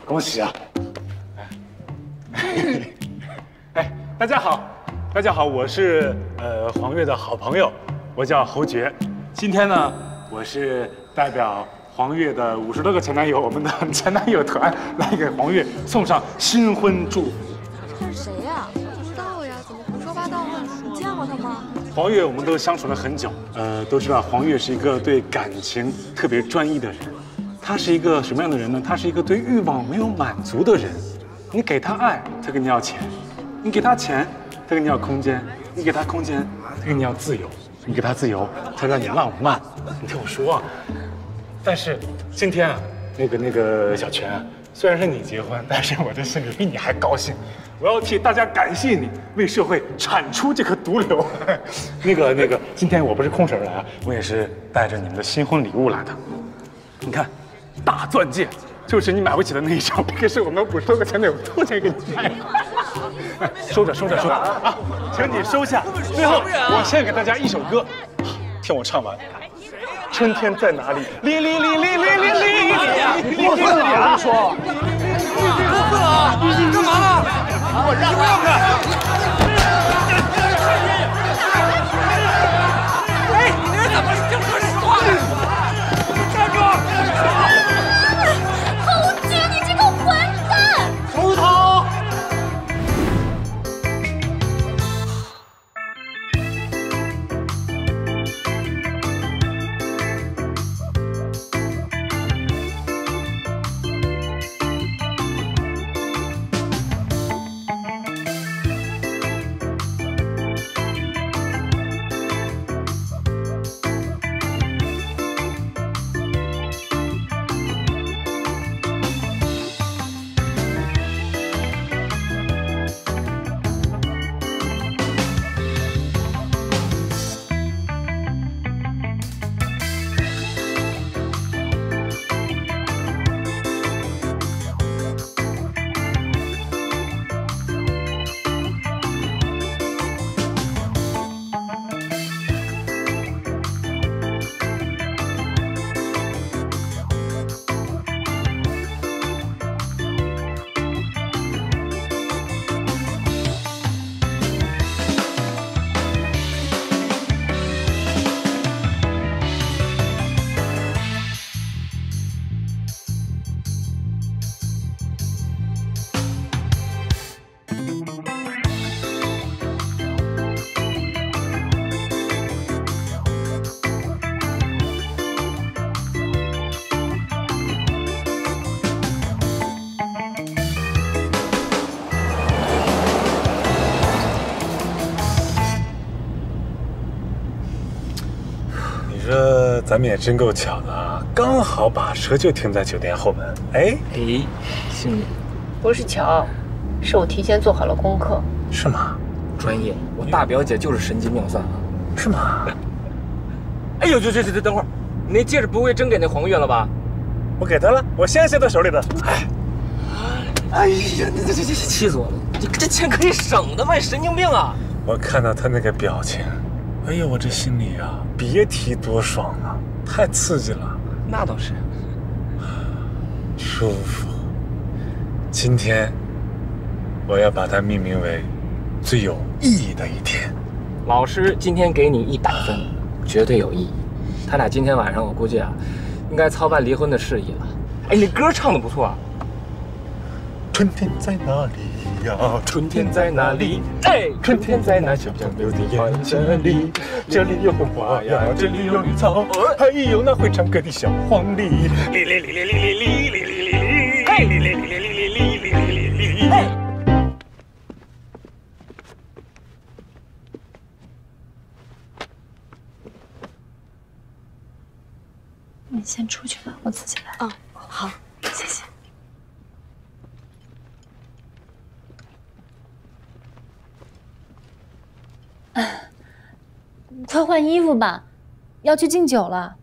恭喜啊！哎，大家好，大家好，我是黄月的好朋友，我叫侯爵。今天呢，我是代表黄月的50多个前男友，我们的前男友团来给黄月送上新婚祝福。他是谁呀？不知道呀，怎么胡说八道呢？你见过他吗？黄月我们都相处了很久，都知道黄月是一个对感情特别专一的人。他是一个什么样的人呢？他是一个对欲望没有满足的人。你给他爱，他跟你要钱；你给他钱，他跟你要空间；你给他空间，他跟你要自由；你给他自由，他让你浪漫。你听我说啊，但是今天啊，那个小泉啊，虽然是你结婚，但是我这心里比你还高兴。我要替大家感谢你，为社会铲除这颗毒瘤。那个，今天我不是空手来啊，我也是带着你们的新婚礼物来的。你看，大钻戒，就是你买不起的那一张，这个是我们50多个前男友出钱给你买的。收着啊，请你收下。最后，我献给大家一首歌，听我唱完。春天在哪里？哩，过分了，我跟你说，过分了，干嘛呢？我让开！哎，你那人怎么是听说实话？站住！侯爵，你这个混蛋！出头！咱们也真够巧的啊，刚好把车就停在酒店后门。哎，是你，不是巧，是我提前做好了功课。是吗？专业，我大表姐就是神机妙算啊。是吗？哎呦，这，等会儿，你那戒指不会真给那黄月了吧？我给他了，我现在塞到手里的。哎呀，这气死我了！你这钱可以省的嘛，神经病啊！我看到他那个表情，哎呦，我这心里啊，别提多爽了，太刺激了。那倒是，舒服。今天我要把它命名为最有意义的一天。老师今天给你100分，绝对有意义。他俩今天晚上我估计啊，应该操办离婚的事宜了。哎，你歌唱的不错啊。春天在哪里呀？春天在哪里？哎，春天在那小江流的眼睛里，这里有红花呀，这里有绿草，还有那会唱歌的小黄鹂。哩哩哩哩哩哩哩哩哩哩哩，嘿哩哩哩哩哩哩哩哩哩哩。你先出去吧，我自己来。哦，好，谢谢。快换衣服吧，要去敬酒了。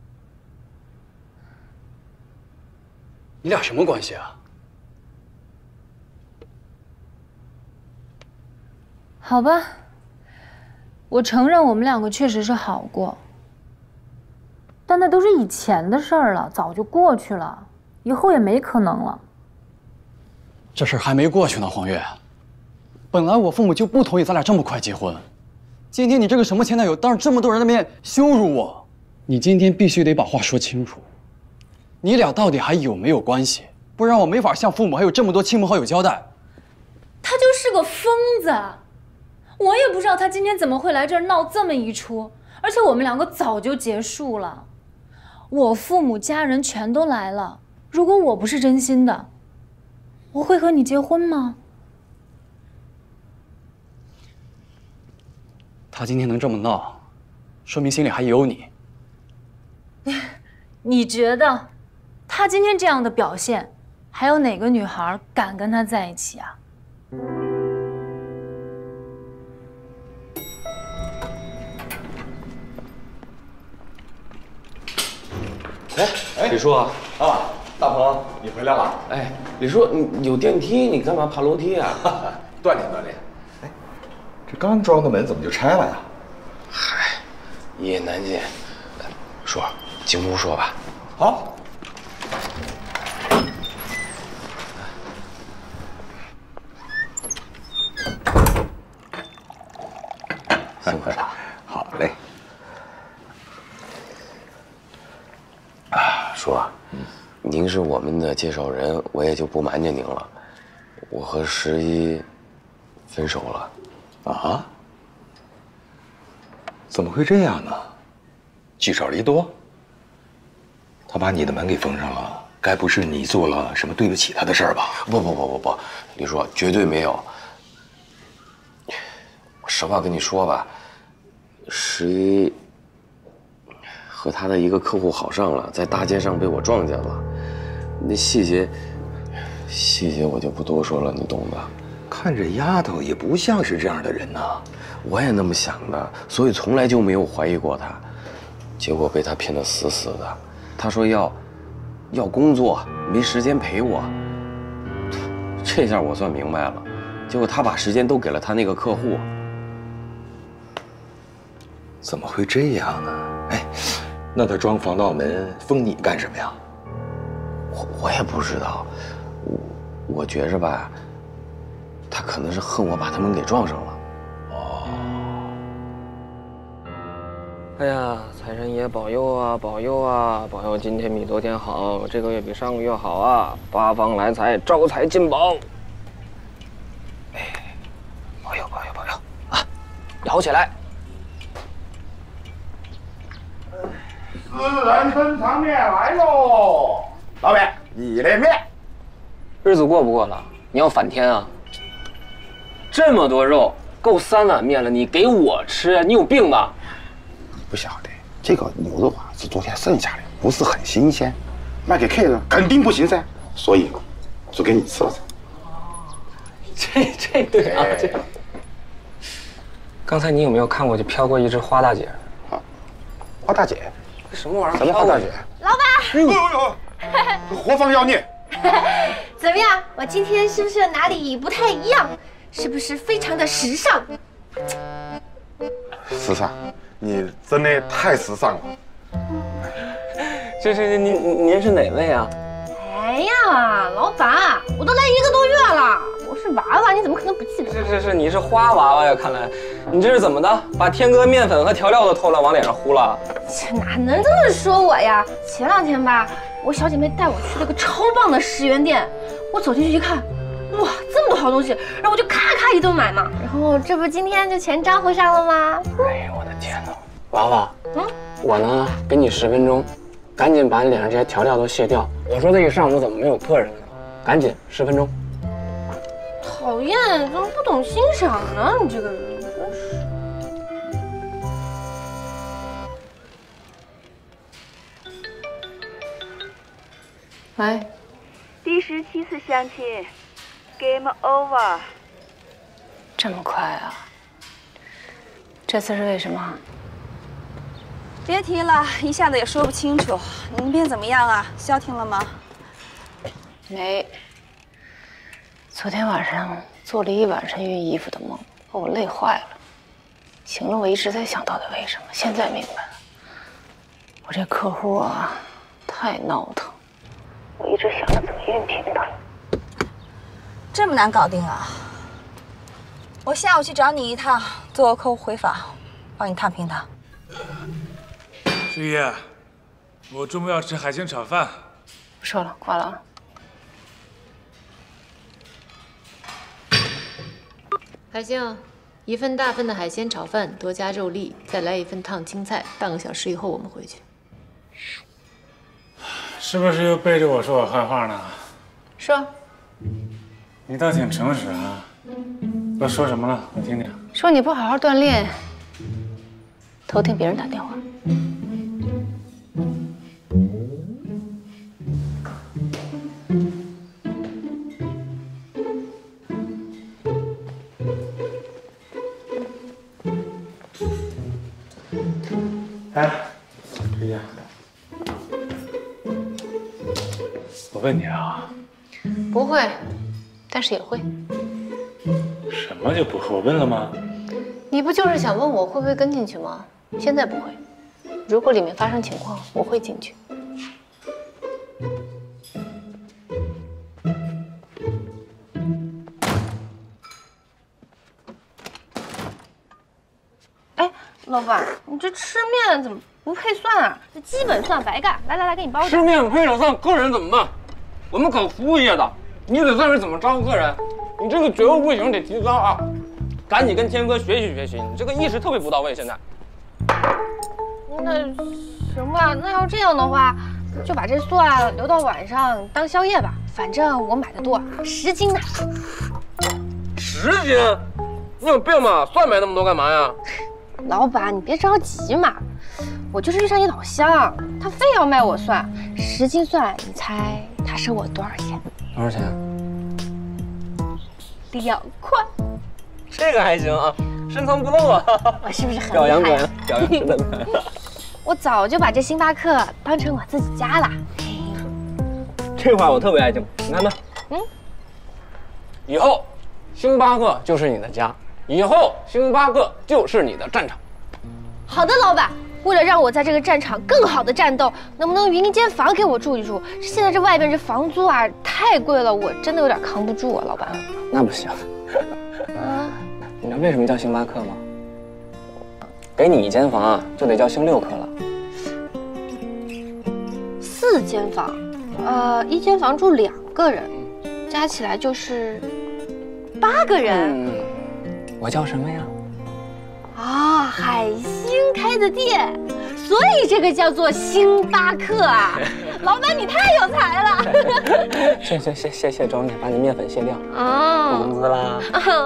你俩什么关系啊？好吧，我承认我们两个确实是好过，但那都是以前的事儿了，早就过去了，以后也没可能了。这事儿还没过去呢，黄月。本来我父母就不同意咱俩这么快结婚，今天你这个什么前男友当着这么多人的面羞辱我，你今天必须得把话说清楚，你俩到底还有没有关系？不然我没法向父母还有这么多亲朋好友交代。他就是个疯子，我也不知道他今天怎么会来这儿闹这么一出，而且我们两个早就结束了，我父母家人全都来了。如果我不是真心的，我会和你结婚吗？他今天能这么闹，说明心里还有你。你觉得，他今天这样的表现，还有哪个女孩敢跟他在一起啊？哎，李叔啊，大鹏，你回来了。哎，李叔，你有电梯，你干嘛爬楼梯啊？锻炼锻炼。哎，这刚装的门怎么就拆了呀？嗨，一言难尽。叔，进屋说吧。好。先喝茶。好嘞。叔，您是我们的介绍人，我也就不瞒着您了。我和11分手了。啊？怎么会这样呢？聚少离多？他把你的门给封上了，该不是你做了什么对不起他的事儿吧？不，李叔，绝对没有。实话跟你说吧，11和他的一个客户好上了，在大街上被我撞见了。那细节我就不多说了，你懂的。看这丫头也不像是这样的人呐。我也那么想的，所以从来就没有怀疑过他。结果被他骗得死死的。他说要工作，没时间陪我。这下我算明白了。结果他把时间都给了他那个客户。怎么会这样呢？哎，那他装防盗门封你干什么呀？我也不知道，我觉着吧，他可能是恨我把他们给撞上了。哦。哎呀，财神爷保佑啊，保佑啊，保佑今天比昨天好，这个月比上个月好啊，八方来财，招财进宝。哎，保佑啊，摇起来！私人珍藏面来喽！老板，你的面。日子过不过了？你要反天啊！这么多肉，够3碗面了，你给我吃？你有病吧？不晓得，这个牛肉啊是昨天剩下的，不是很新鲜，卖给客人肯定不行噻，所以就给你吃了噻。这对啊，这。刚才你有没有看过就飘过一只花大姐？啊，花大姐？什么玩意儿？什么花大姐？老板，何方妖孽？怎么样？我今天是不是哪里不太一样？是不是非常的时尚？时尚，你真的太时尚了。这您是哪位啊？哎呀，老板，我都来1个多月了，我是娃娃，你怎么可能不记得？是你是花娃娃呀？看来你这是怎么的？把天哥面粉和调料都偷了，往脸上糊了？这哪能这么说我呀？前2天吧，我小姐妹带我去了个超棒的10元店，我走进去一看，哇，这么多好东西，然后我就咔咔一顿买嘛，然后这不今天就全招呼上了吗？哎呦我的天哪！娃娃，我呢给你10分钟，赶紧把你脸上这些调料都卸掉。我说这一上午怎么没有客人呢？赶紧10分钟。讨厌，怎么不懂欣赏呢？你这个人真是。喂，第17次相亲 ，Game Over。这么快啊？这次是为什么？别提了，一下子也说不清楚。你那边怎么样啊？消停了吗？没。昨天晚上做了1晚上熨衣服的梦，把我累坏了。醒了，我一直在想到底为什么，现在明白了。我这客户啊，太闹腾，我一直想着怎么熨平他。这么难搞定啊？我下午去找你一趟，做个客户回访，帮你烫平它。师爷，我中午要吃海鲜炒饭。不说了，挂了啊。海星，1份大份的海鲜炒饭，多加肉粒，再来1份烫青菜。半个小时以后我们回去。是不是又背着我说我坏话呢？说。你倒挺诚实啊。都说什么了？我听听。说你不好好锻炼，偷听别人打电话。哎，师爷，我问你啊。不会，但是也会。什么就不会？我问了吗？你不就是想问我会不会跟进去吗？现在不会，如果里面发生情况，我会进去。哎，老板，你这吃面怎么不配蒜啊？这基本蒜白干。来，给你包着。吃面配了蒜，客人怎么办？我们搞服务业的，你得算是怎么招呼客人。你这个觉悟不行，得提高啊！赶紧跟天哥学习学习，你这个意识特别不到位。现在，那行吧，那要这样的话，就把这蒜留到晚上当宵夜吧。反正我买的多，10斤呢。10斤？你有病吗？蒜买那么多干嘛呀？老板，你别着急嘛，我就是遇上一老乡，他非要卖我蒜，10斤蒜，你猜他收我多少钱？多少钱？2块。这个还行啊，深藏不露啊！我是不是很表扬厉害？表扬真的。我早就把这星巴克当成我自己家了。这话我特别爱听，你看呢？以后星巴克就是你的家，以后星巴克就是你的战场。好的，老板。为了让我在这个战场更好的战斗，能不能匀一间房给我住一住？现在这外边这房租啊太贵了，我真的有点扛不住啊，老板。那不行。你知道为什么叫星巴克吗？给你1间房啊，就得叫星6克了。4间房，1间房住2个人，加起来就是8个人。我叫什么呀？啊，海星开的店，所以这个叫做星巴克啊！老板，你太有才了！谢周，你把你面粉卸掉。啊，付工资啦。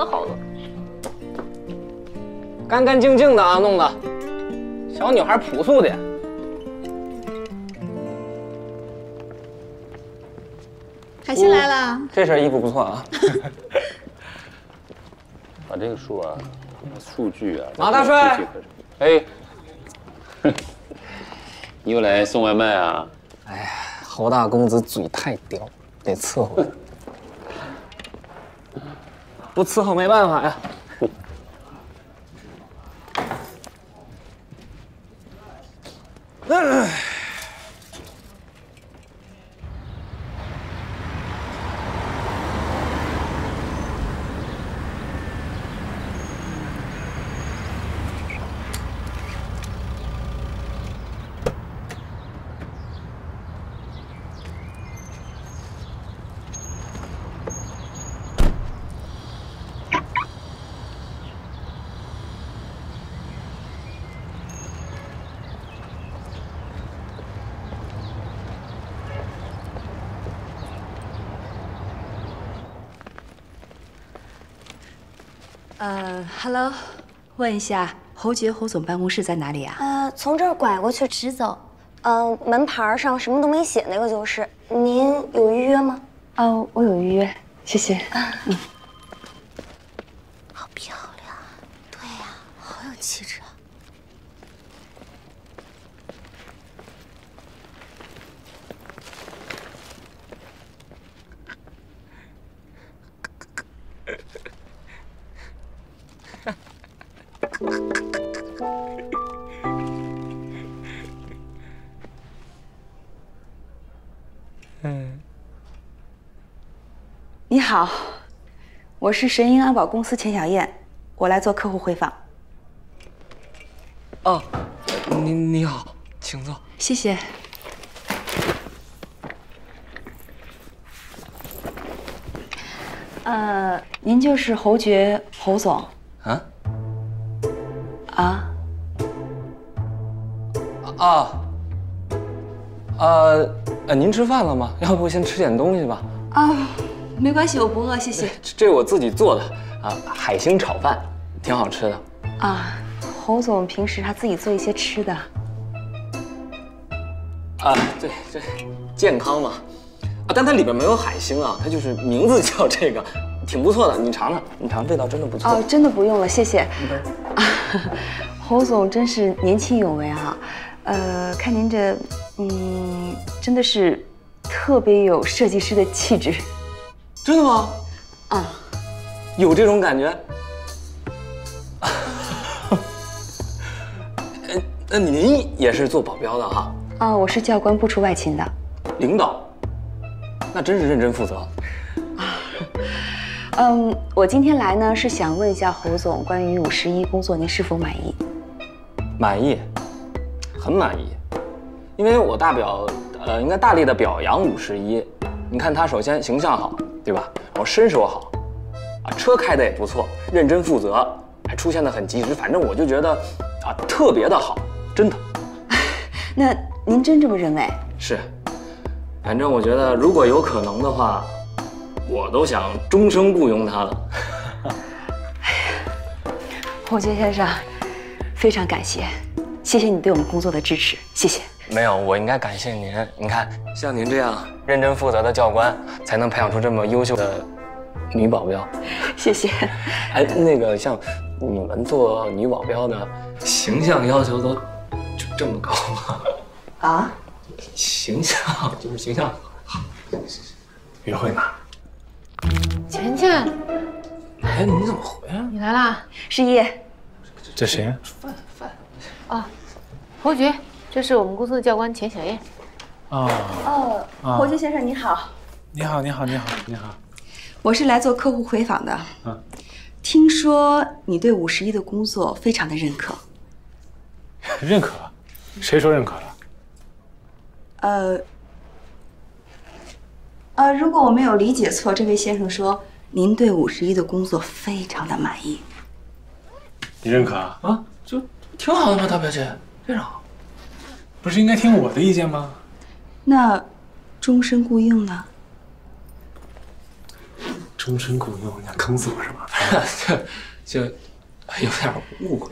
好了，干干净净的啊，弄的，小女孩朴素点。海星来了，这身衣服不错啊。把这个数啊。数据啊，马大帅，哎，你又来送外卖啊？哎呀，侯大公子嘴太刁，得伺候。不伺候没办法呀。Hello， 问一下，侯爵侯总办公室在哪里啊？从这儿拐过去直走。门牌上什么都没写，那个就是。您有预约吗？哦，我有预约，谢谢。好漂亮，对呀，好有气质啊。你好，我是神鹰安保公司钱小燕，我来做客户回访。哦，你好，请坐。谢谢。您就是侯爵侯总啊？您吃饭了吗？要不先吃点东西吧？没关系，我不饿，谢谢。这是我自己做的海星炒饭，挺好吃的。侯总平时他自己做一些吃的。对，这健康嘛。但它里边没有海星啊，它就是名字叫这个，挺不错的。你尝尝，味道真的不错。真的不用了，谢谢。侯总真是年轻有为啊。看您这，真的是特别有设计师的气质。真的吗？有这种感觉。那您也是做保镖的哈？我是教官，不出外勤的。领导，那真是认真负责。我今天来呢是想问一下侯总，关于51工作您是否满意？满意，很满意。因为我大表，应该大力的表扬51。你看他首先形象好，对吧？然后身手好，车开的也不错，认真负责，还出现的很及时。反正我就觉得特别的好，真的。那您真这么认为？是，反正我觉得如果有可能的话，我都想终生雇佣他了。侯爵先生，非常感谢，谢谢你对我们工作的支持，谢谢。没有，我应该感谢您。你看，像您这样认真负责的教官，才能培养出这么优秀的女保镖。谢谢。那个像你们做女保镖的，形象要求都这么高吗？形象就是形象好。约会呢？钱钱，你怎么回来了？你来啦？是叶。这谁？饭。侯爵。这是我们公司的教官钱小燕。侯爵先生你好。你好。我是来做客户回访的。听说你对51的工作非常的认可。认可？谁说认可了？如果我没有理解错，这位先生说您对51的工作非常的满意。你认可啊？就挺好的嘛，大表姐，非常好。不是应该听我的意见吗？那终身雇佣呢？终身雇佣，你想坑死我是吗？就有点误会。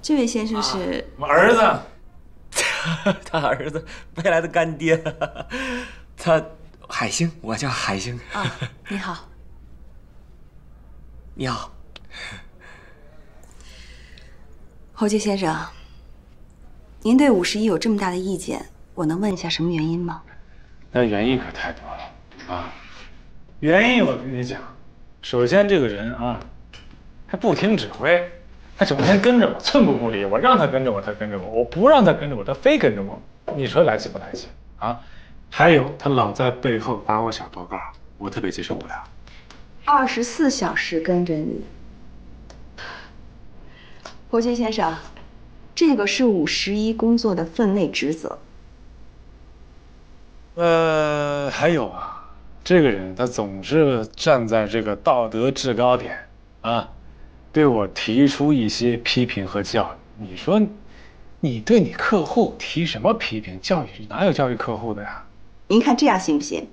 这位先生是我儿子，他儿子未来的干爹，他海星，我叫海星。你好。你好。侯杰先生，您对51有这么大的意见，我能问一下什么原因吗？那原因可太多了原因我跟你讲，首先这个人还不听指挥，他整天跟着我，寸步不离。我让他跟着我，他跟着我；我不让他跟着我，他非跟着我。你说来气不来气还有他老在背后打我小报告，我特别接受不了。24小时跟着你。侯杰先生，这个是51工作的分内职责。还有这个人他总是站在这个道德制高点对我提出一些批评和教育。你说，你对你客户提什么批评教育？哪有教育客户的呀？您看这样行不行？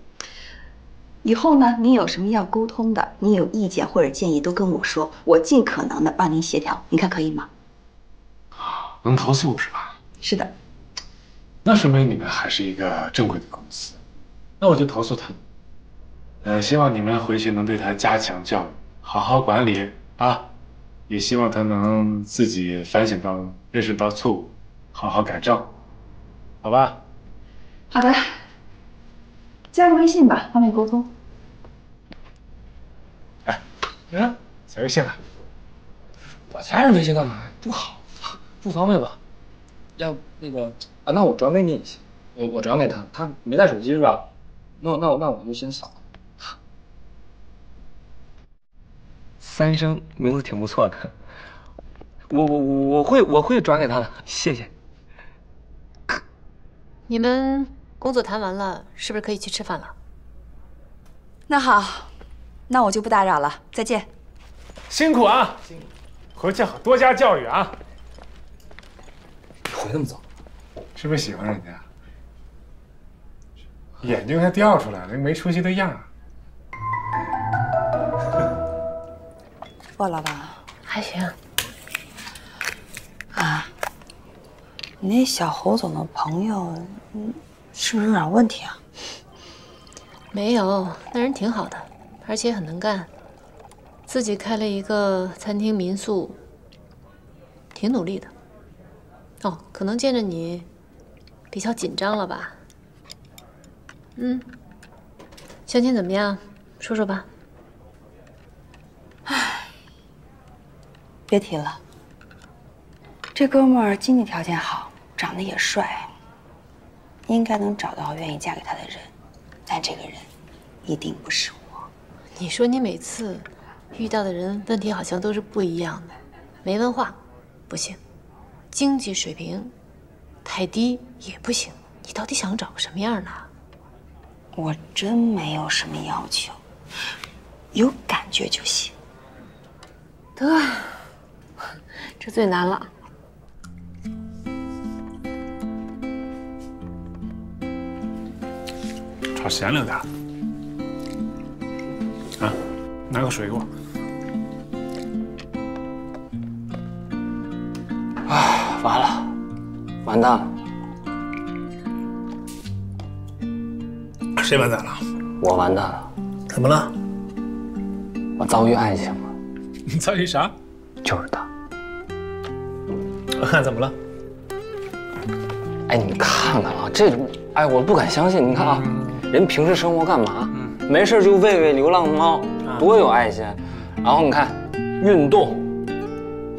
以后呢，您有什么要沟通的，您有意见或者建议都跟我说，我尽可能的帮您协调，你看可以吗？能投诉是吧？是的。那说明你们还是一个正规的公司，那我就投诉他。希望你们回去能对他加强教育，好好管理也希望他能自己反省到、认识到错误，好好改正，好吧？好的。加个微信吧，方便沟通。加微信了。我加人微信干嘛？不好，不方便吧？要那个那我转给你一下，我转给他，他没带手机是吧？那我就先扫。三生名字挺不错的，我会转给他的，谢谢。你们工作谈完了，是不是可以去吃饭了？那好，那我就不打扰了，再见。辛苦啊，回去好多加教育啊。回那么早，是不是喜欢人家？眼睛还掉出来了，没出息的样儿。哇，老板还行。啊，你那小侯总的朋友，是不是有点问题啊？没有，那人挺好的，而且很能干，自己开了一个餐厅民宿，挺努力的。哦，可能见着你比较紧张了吧？相亲怎么样？说说吧。别提了，这哥们儿经济条件好，长得也帅，应该能找到愿意嫁给他的人，但这个人一定不是我。你说你每次遇到的人问题好像都是不一样的，没文化不行，经济水平太低也不行，你到底想找个什么样的？我真没有什么要求，有感觉就行。得，这最难了。炒咸了点。啊，拿个水给我。唉，完了，完蛋了。谁完蛋了？我完蛋了。怎么了？我遭遇爱情了。你遭遇啥？就是他。怎么了？哎，你看看啊，这，哎，我不敢相信。你看啊，人平时生活干嘛？没事就喂喂流浪猫，多有爱心。然后你看，运动，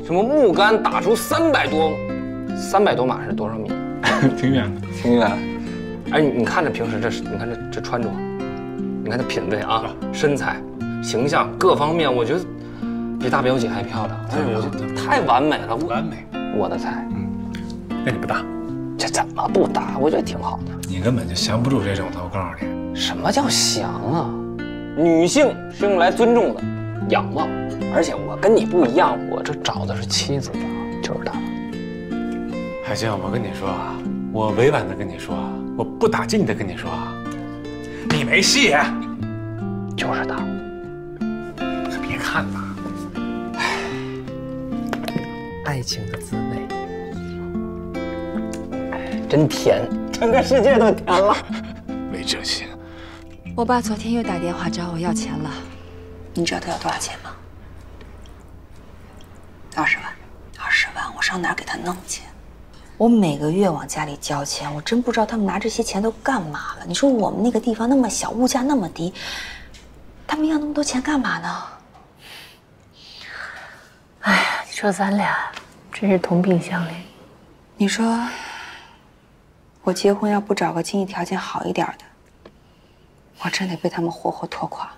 什么木杆打出300多码是多少米？挺远的，挺远。哎，你看这平时你看这穿着，你看这品味啊，身材、形象各方面，我觉得比大表姐还漂亮。哎呦，太完美了，完美，我的菜。那你不搭？这怎么不搭？我觉得挺好的。你根本就降不住这种的，我告诉你。什么叫降啊？女性是用来尊重的，仰望。而且我跟你不一样，我这找的是妻子的，就是她。海清，我跟你说啊，我委婉的跟你说啊，我不打击你的跟你说啊，你没戏。就是她。可别看了。爱情的滋味。真甜，整个世界都甜了。没这心。我爸昨天又打电话找我要钱了，你知道他要多少钱吗？20万，20万，我上哪儿给他弄去？我每个月往家里交钱，我真不知道他们拿这些钱都干嘛了。你说我们那个地方那么小，物价那么低，他们要那么多钱干嘛呢？哎呀，你说咱俩真是同病相怜。你说我结婚要不找个经济条件好一点的，我真得被他们活活拖垮。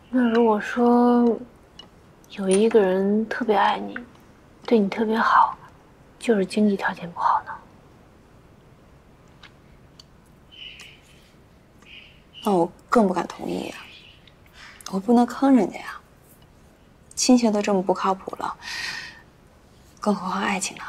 那如果说有一个人特别爱你，对你特别好，就是经济条件不好呢？那我更不敢同意呀，我不能坑人家呀。亲情都这么不靠谱了，更何况爱情呢？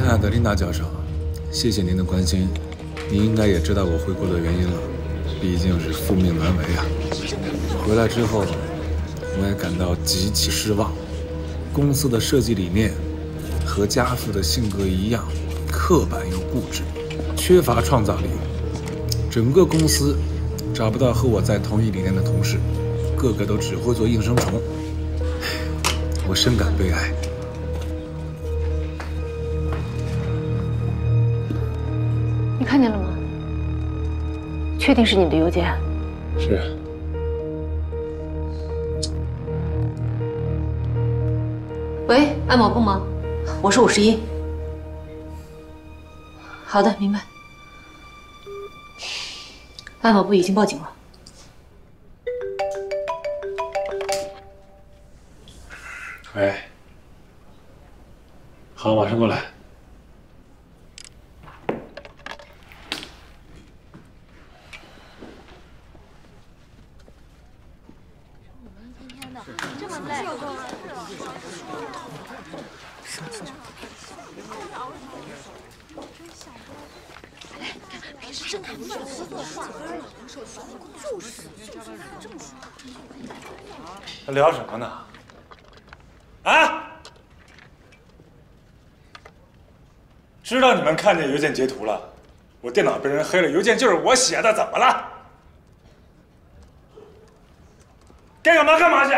亚德琳娜教授，谢谢您的关心。您应该也知道我回国的原因了，毕竟是父命难违啊。回来之后，我也感到极其失望。公司的设计理念和家父的性格一样，刻板又固执，缺乏创造力。整个公司找不到和我在同一理念的同事，个个都只会做应声虫。我深感悲哀。你看见了吗？确定是你的邮件？是。喂，安保部吗？我是51。好的，明白。安保部已经报警了。喂，好，马上过来。这么累。平时真看不懂，做画班了，就是。聊什么呢？啊！知道你们看见邮件截图了，我电脑被人黑了，邮件就是我写的，怎么了？该干嘛干嘛去！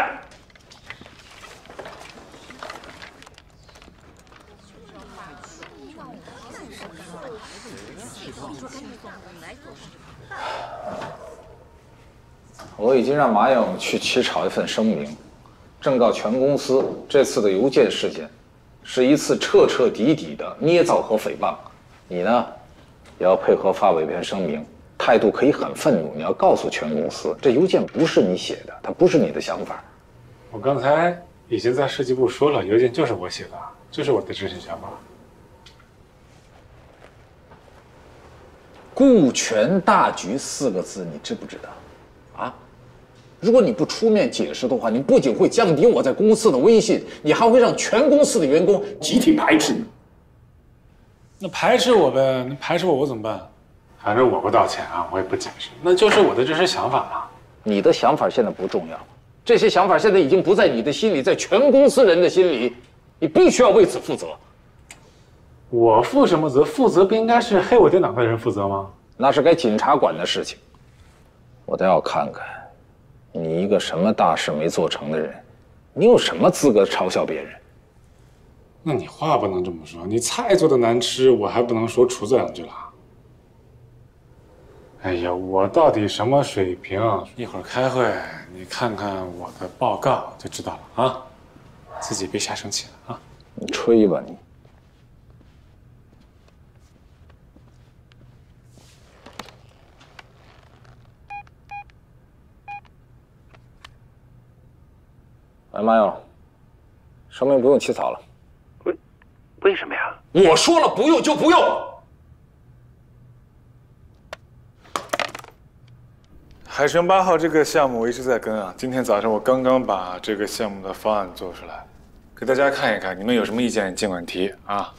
我已经让马勇去起草一份声明，正告全公司，这次的邮件事件是一次彻彻底底的捏造和诽谤。你呢，也要配合发委篇声明，态度可以很愤怒。你要告诉全公司，这邮件不是你写的，它不是你的想法。我刚才已经在设计部说了，邮件就是我写的，这是我的真实想法。顾全大局4个字，你知不知道？啊？如果你不出面解释的话，你不仅会降低我在公司的威信，你还会让全公司的员工集体排斥你。那排斥我呗，那排斥我怎么办？反正我不道歉啊，我也不解释，那就是我的真实想法嘛。你的想法现在不重要，这些想法现在已经不在你的心里，在全公司人的心里，你必须要为此负责。我负什么责？负责不应该是黑我电脑的人负责吗？那是该警察管的事情。我倒要看看，你一个什么大事没做成的人，你有什么资格嘲笑别人？那你话不能这么说，你菜做的难吃，我还不能说厨子2句了。哎呀，我到底什么水平？一会儿开会，你看看我的报告就知道了啊！自己别瞎生气了啊！你吹吧你！哎，马勇，声明不用起草了。为什么呀？我说了不用就不用。海神8号这个项目我一直在跟啊，今天早上我刚刚把这个项目的方案做出来，给大家看一看，你们有什么意见尽管提啊，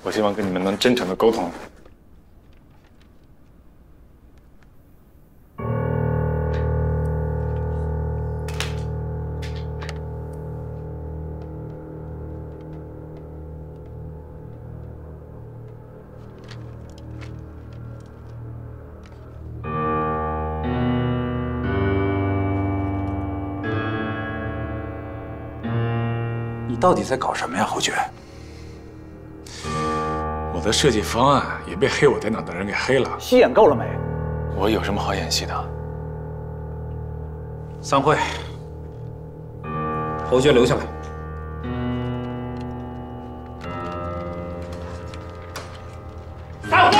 我希望跟你们能真诚的沟通。你到底在搞什么呀，侯爵？我的设计方案也被黑我电脑的人给黑了。戏演够了没？我有什么好演戏的？散会。侯爵留下来。散会。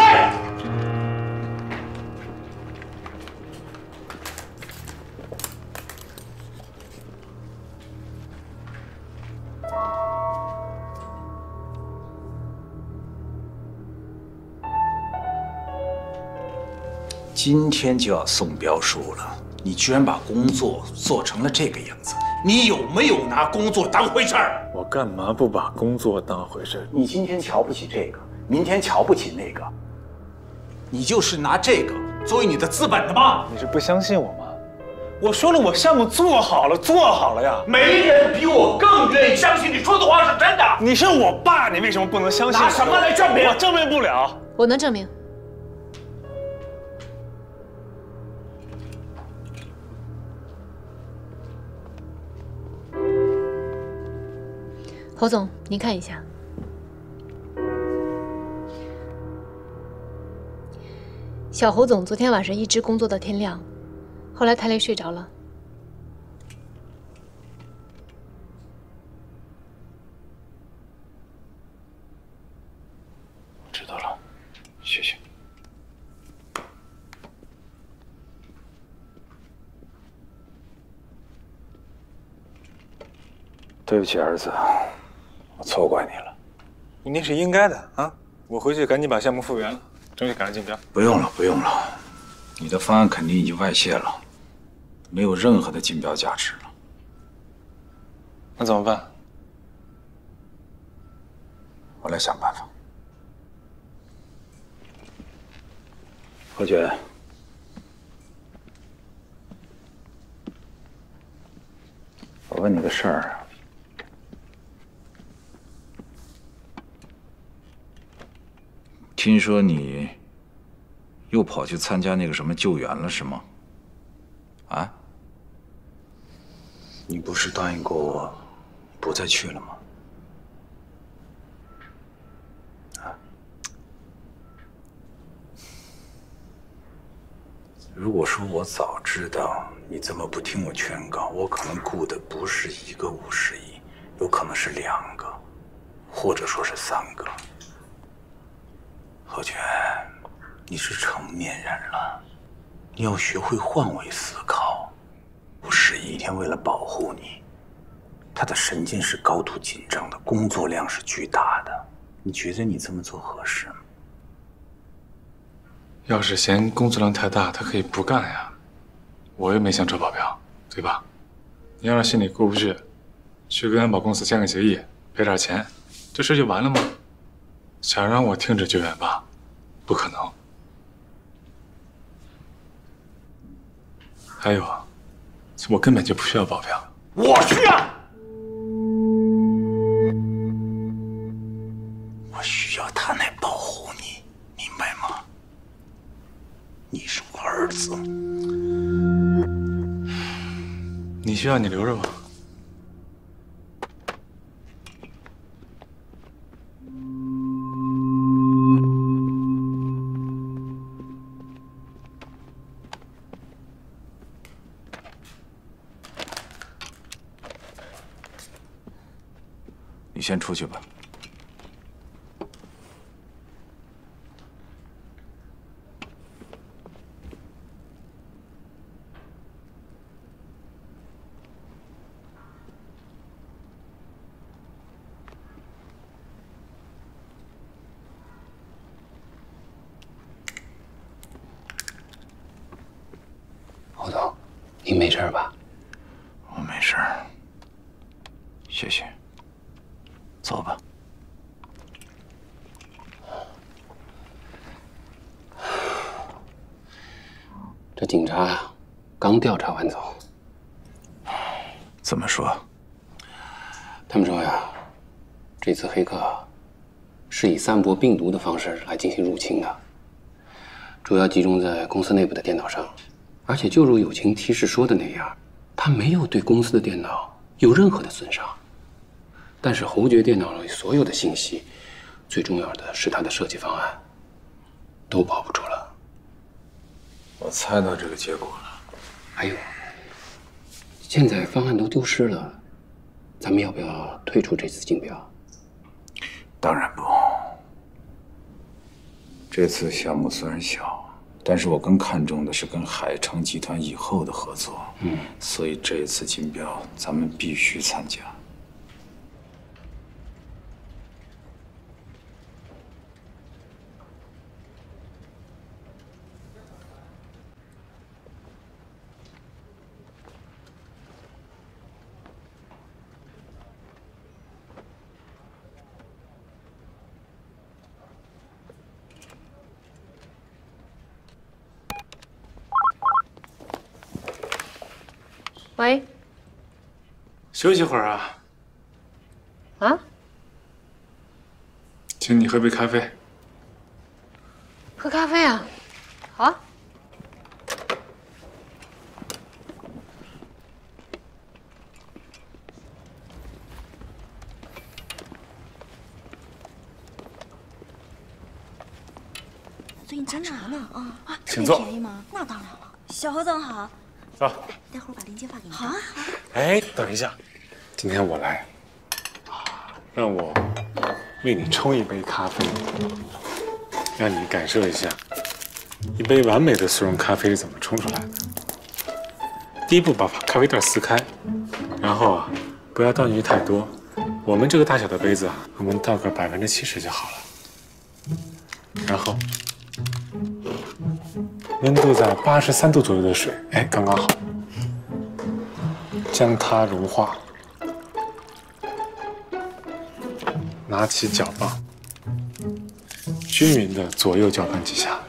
今天就要送标书了，你居然把工作做成了这个样子，你有没有拿工作当回事儿？我干嘛不把工作当回事？你今天瞧不起这个，明天瞧不起那个，你就是拿这个作为你的资本的吗？你是不相信我吗？我说了，我项目做好了呀！没人比我更愿意相信你说的话是真的。你是我爸，你为什么不能相信？拿什么来证明？我证明不了。我能证明。侯总，您看一下，小侯总昨天晚上一直工作到天亮，后来太累睡着了。知道了，谢谢。对不起，儿子，我错怪你了。您是应该的啊！我回去赶紧把项目复原了，争取赶上竞标。不用了，不用了，你的方案肯定已经外泄了，没有任何的竞标价值了。那怎么办？我来想办法。何觉，我问你个事儿。听说你又跑去参加那个什么救援了，是吗？啊？你不是答应过我不再去了吗？如果说我早知道你这么不听我劝告，我可能雇的不是1个50亿，有可能是2个，或者说是3个。何娟，你是成年人了，你要学会换位思考。51一天为了保护你，他的神经是高度紧张的，工作量是巨大的。你觉得你这么做合适吗？要是嫌工作量太大，他可以不干呀。我又没想招保镖，对吧？你要是心里过不去，去跟安保公司签个协议，赔点钱，这事就完了吗？想让我停止救援吧，不可能。还有啊，我根本就不需要保镖。我需要，我需要他来保护你，明白吗？你是我儿子。你需要你留着吧。你先出去吧。侯总，您没事吧？我没事，谢谢。走吧。这警察呀，刚调查完走。怎么说？他们说呀，这次黑客是以散播病毒的方式来进行入侵的，主要集中在公司内部的电脑上，而且就如友情提示说的那样，他没有对公司的电脑有任何的损伤。但是侯爵电脑里所有的信息，最重要的是他的设计方案，都保不住了。我猜到这个结果了。还有，现在方案都丢失了，咱们要不要退出这次竞标？当然不。这次项目虽然小，但是我更看重的是跟海城集团以后的合作。所以这一次竞标咱们必须参加。喂。休息会儿啊。啊？请你喝杯咖啡。喝咖啡啊？好啊。最近真难呢啊！请坐。便宜吗？那当然了。小何总好。走。待会儿把链接发给你。好啊，好啊。哎，等一下，今天我来，让我为你冲一杯咖啡，让你感受一下一杯完美的速溶咖啡是怎么冲出来的。第一步，把咖啡袋撕开，然后啊，不要倒进去太多。我们这个大小的杯子啊，我们倒个70%就好了。然后。温度在83度左右的水，哎，刚刚好，将它融化。拿起搅棒，均匀的左右搅拌几下。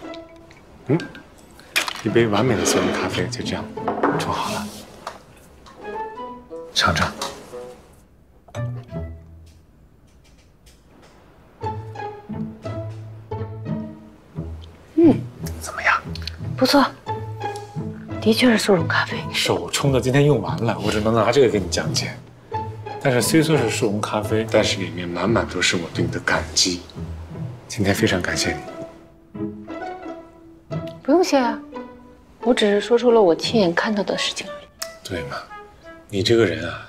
一杯完美的速溶咖啡就这样冲好了。尝尝。怎么样？不错，的确是速溶咖啡。手冲的今天用完了，我只能拿这个给你讲解。但是虽说是速溶咖啡，但是里面满满都是我对你的感激。今天非常感谢你。不用谢啊，我只是说出了我亲眼看到的事情而已。对嘛，你这个人啊，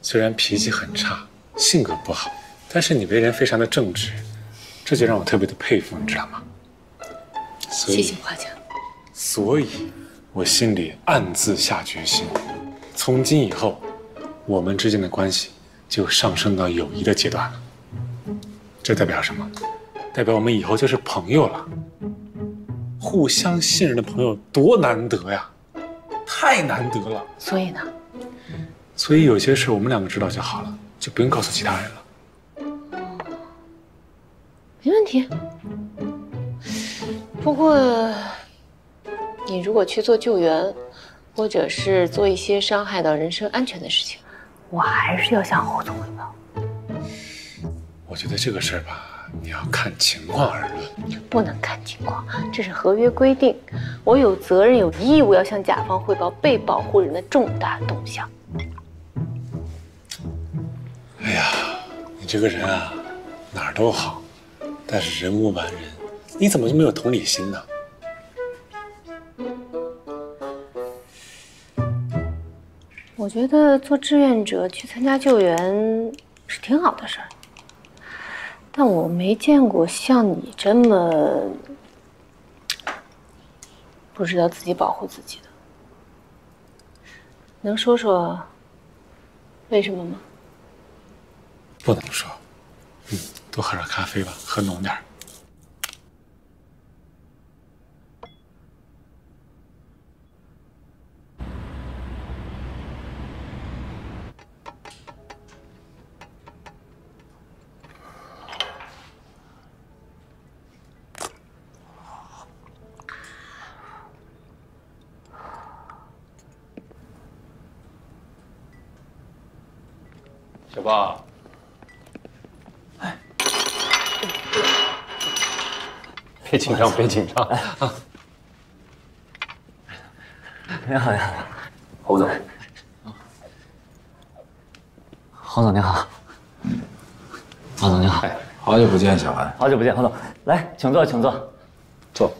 虽然脾气很差，性格不好，但是你为人非常的正直，这就让我特别的佩服，你知道吗？谢谢夸奖。所以，我心里暗自下决心，从今以后，我们之间的关系就上升到友谊的阶段了。这代表什么？代表我们以后就是朋友了。互相信任的朋友多难得呀，太难得了。所以呢？所以有些事我们两个知道就好了，就不用告诉其他人了。没问题。不过，你如果去做救援，或者是做一些伤害到人身安全的事情，我还是要向侯总汇报。我觉得这个事儿吧，你要看情况而论。不能看情况，这是合约规定，我有责任有义务要向甲方汇报被保护人的重大动向。哎呀，你这个人啊，哪儿都好，但是人无完人。你怎么就没有同理心呢？我觉得做志愿者去参加救援是挺好的事儿，但我没见过像你这么不知道自己保护自己的。能说说为什么吗？不能说。多喝点咖啡吧，喝浓点儿。小豹，别紧张，别紧张啊！你好，你好，侯总。侯总你好，侯总你好，好久不见，小安。好久不见，侯总，来，请坐，请坐，坐。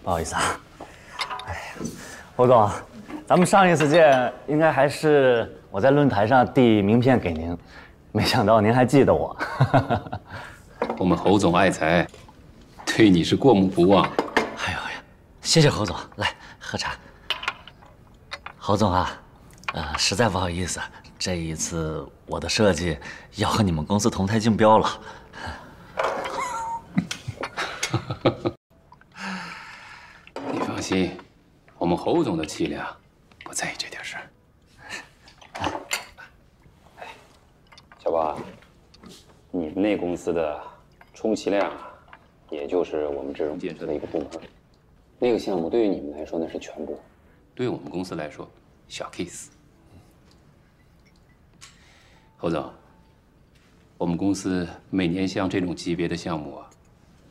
不好意思啊，哎呀，侯总，咱们上一次见应该还是我在论坛上递名片给您，没想到您还记得我。我们侯总爱财，对你是过目不忘。哎呦呀，谢谢侯总，来喝茶。侯总啊，实在不好意思，这一次我的设计要和你们公司同台竞标了。你放心，我们侯总的气量不在意这点事儿。小宝，你们那公司的充其量也就是我们这种建设的一个部门，那个项目对于你们来说那是全部。对我们公司来说，小 case。侯总，我们公司每年像这种级别的项目啊，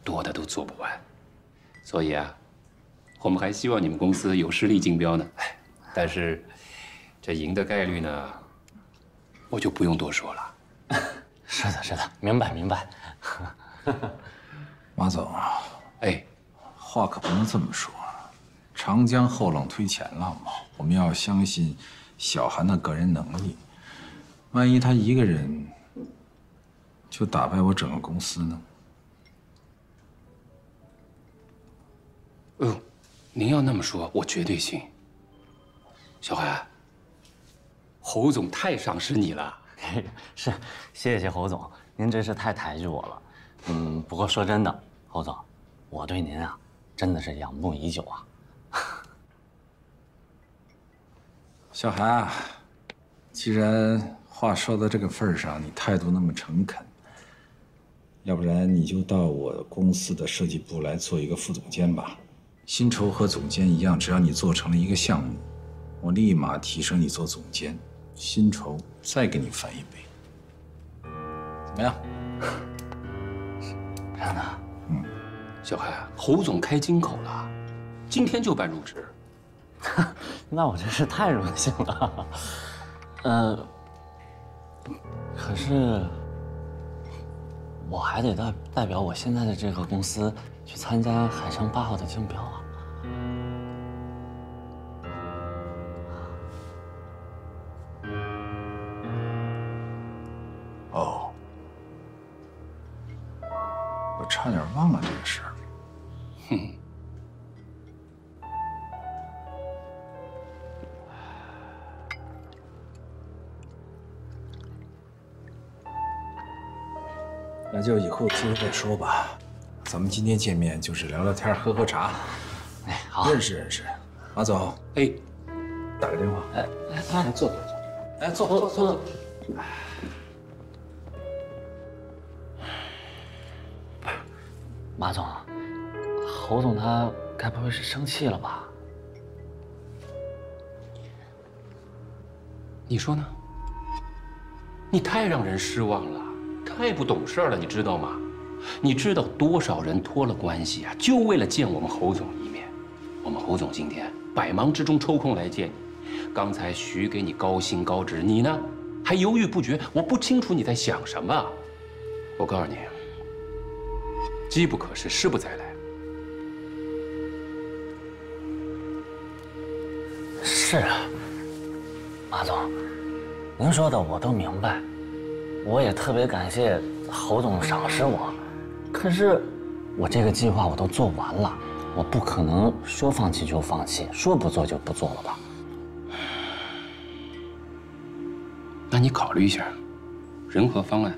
多的都做不完，所以啊，我们还希望你们公司有实力竞标呢。但是，这赢的概率呢，我就不用多说了。是的，是的，明白明白。马总，哎，话可不能这么说，长江后浪推前浪嘛，我们要相信小韩的个人能力。万一他一个人就打败我整个公司呢？哦，您要那么说，我绝对信。小韩，侯总太赏识你了。是，谢谢侯总，您真是太抬举我了。不过说真的，侯总，我对您啊，真的是仰慕已久啊。小韩啊，既然话说到这个份上，你态度那么诚恳，要不然你就到我公司的设计部来做一个副总监吧。薪酬和总监一样，只要你做成了一个项目，我立马提升你做总监，薪酬再给你翻1倍，怎么样？真的？小韩，侯总开金口了，今天就办入职。那我真是太荣幸了。可是我还得代表我现在的这个公司去参加海城8号的竞标啊。哦，我差点忘了这个事儿。哼。那就以后有机会再说吧。咱们今天见面就是聊聊天、喝喝茶，哎，好，认识认识。马总，哎，打个电话。哎，坐，哎，坐。马总，侯总他该不会是生气了吧？你说呢？你太让人失望了，太不懂事了，你知道吗？你知道多少人托了关系啊，就为了见我们侯总一面。我们侯总今天百忙之中抽空来见你，刚才许给你高薪高职，你呢还犹豫不决，我不清楚你在想什么。我告诉你，机不可失，失不再来。是啊，马总，您说的我都明白，我也特别感谢侯总赏识我。可是我这个计划我都做完了，我不可能说放弃就放弃，说不做就不做了吧？那你考虑一下，人和方案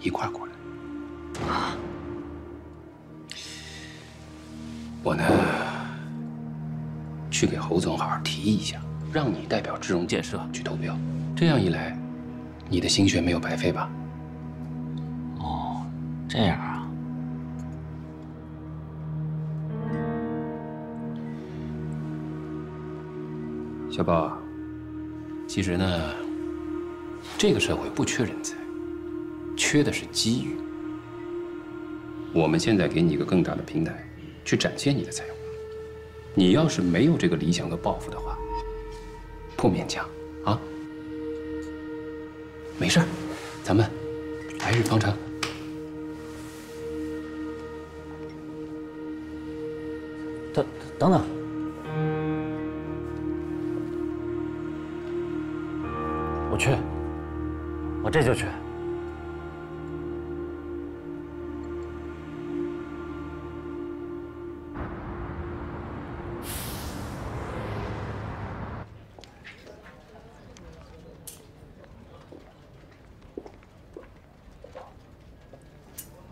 一块过来。啊，我呢，去给侯总好好提议一下，让你代表智荣建设去投标。这样一来，你的心血没有白费吧？哦，这样啊。小宝，其实呢，这个社会不缺人才，缺的是机遇。我们现在给你一个更大的平台，去展现你的才华。你要是没有这个理想和抱负的话，不勉强啊。没事儿，咱们来日方长。等等。我去，我这就去。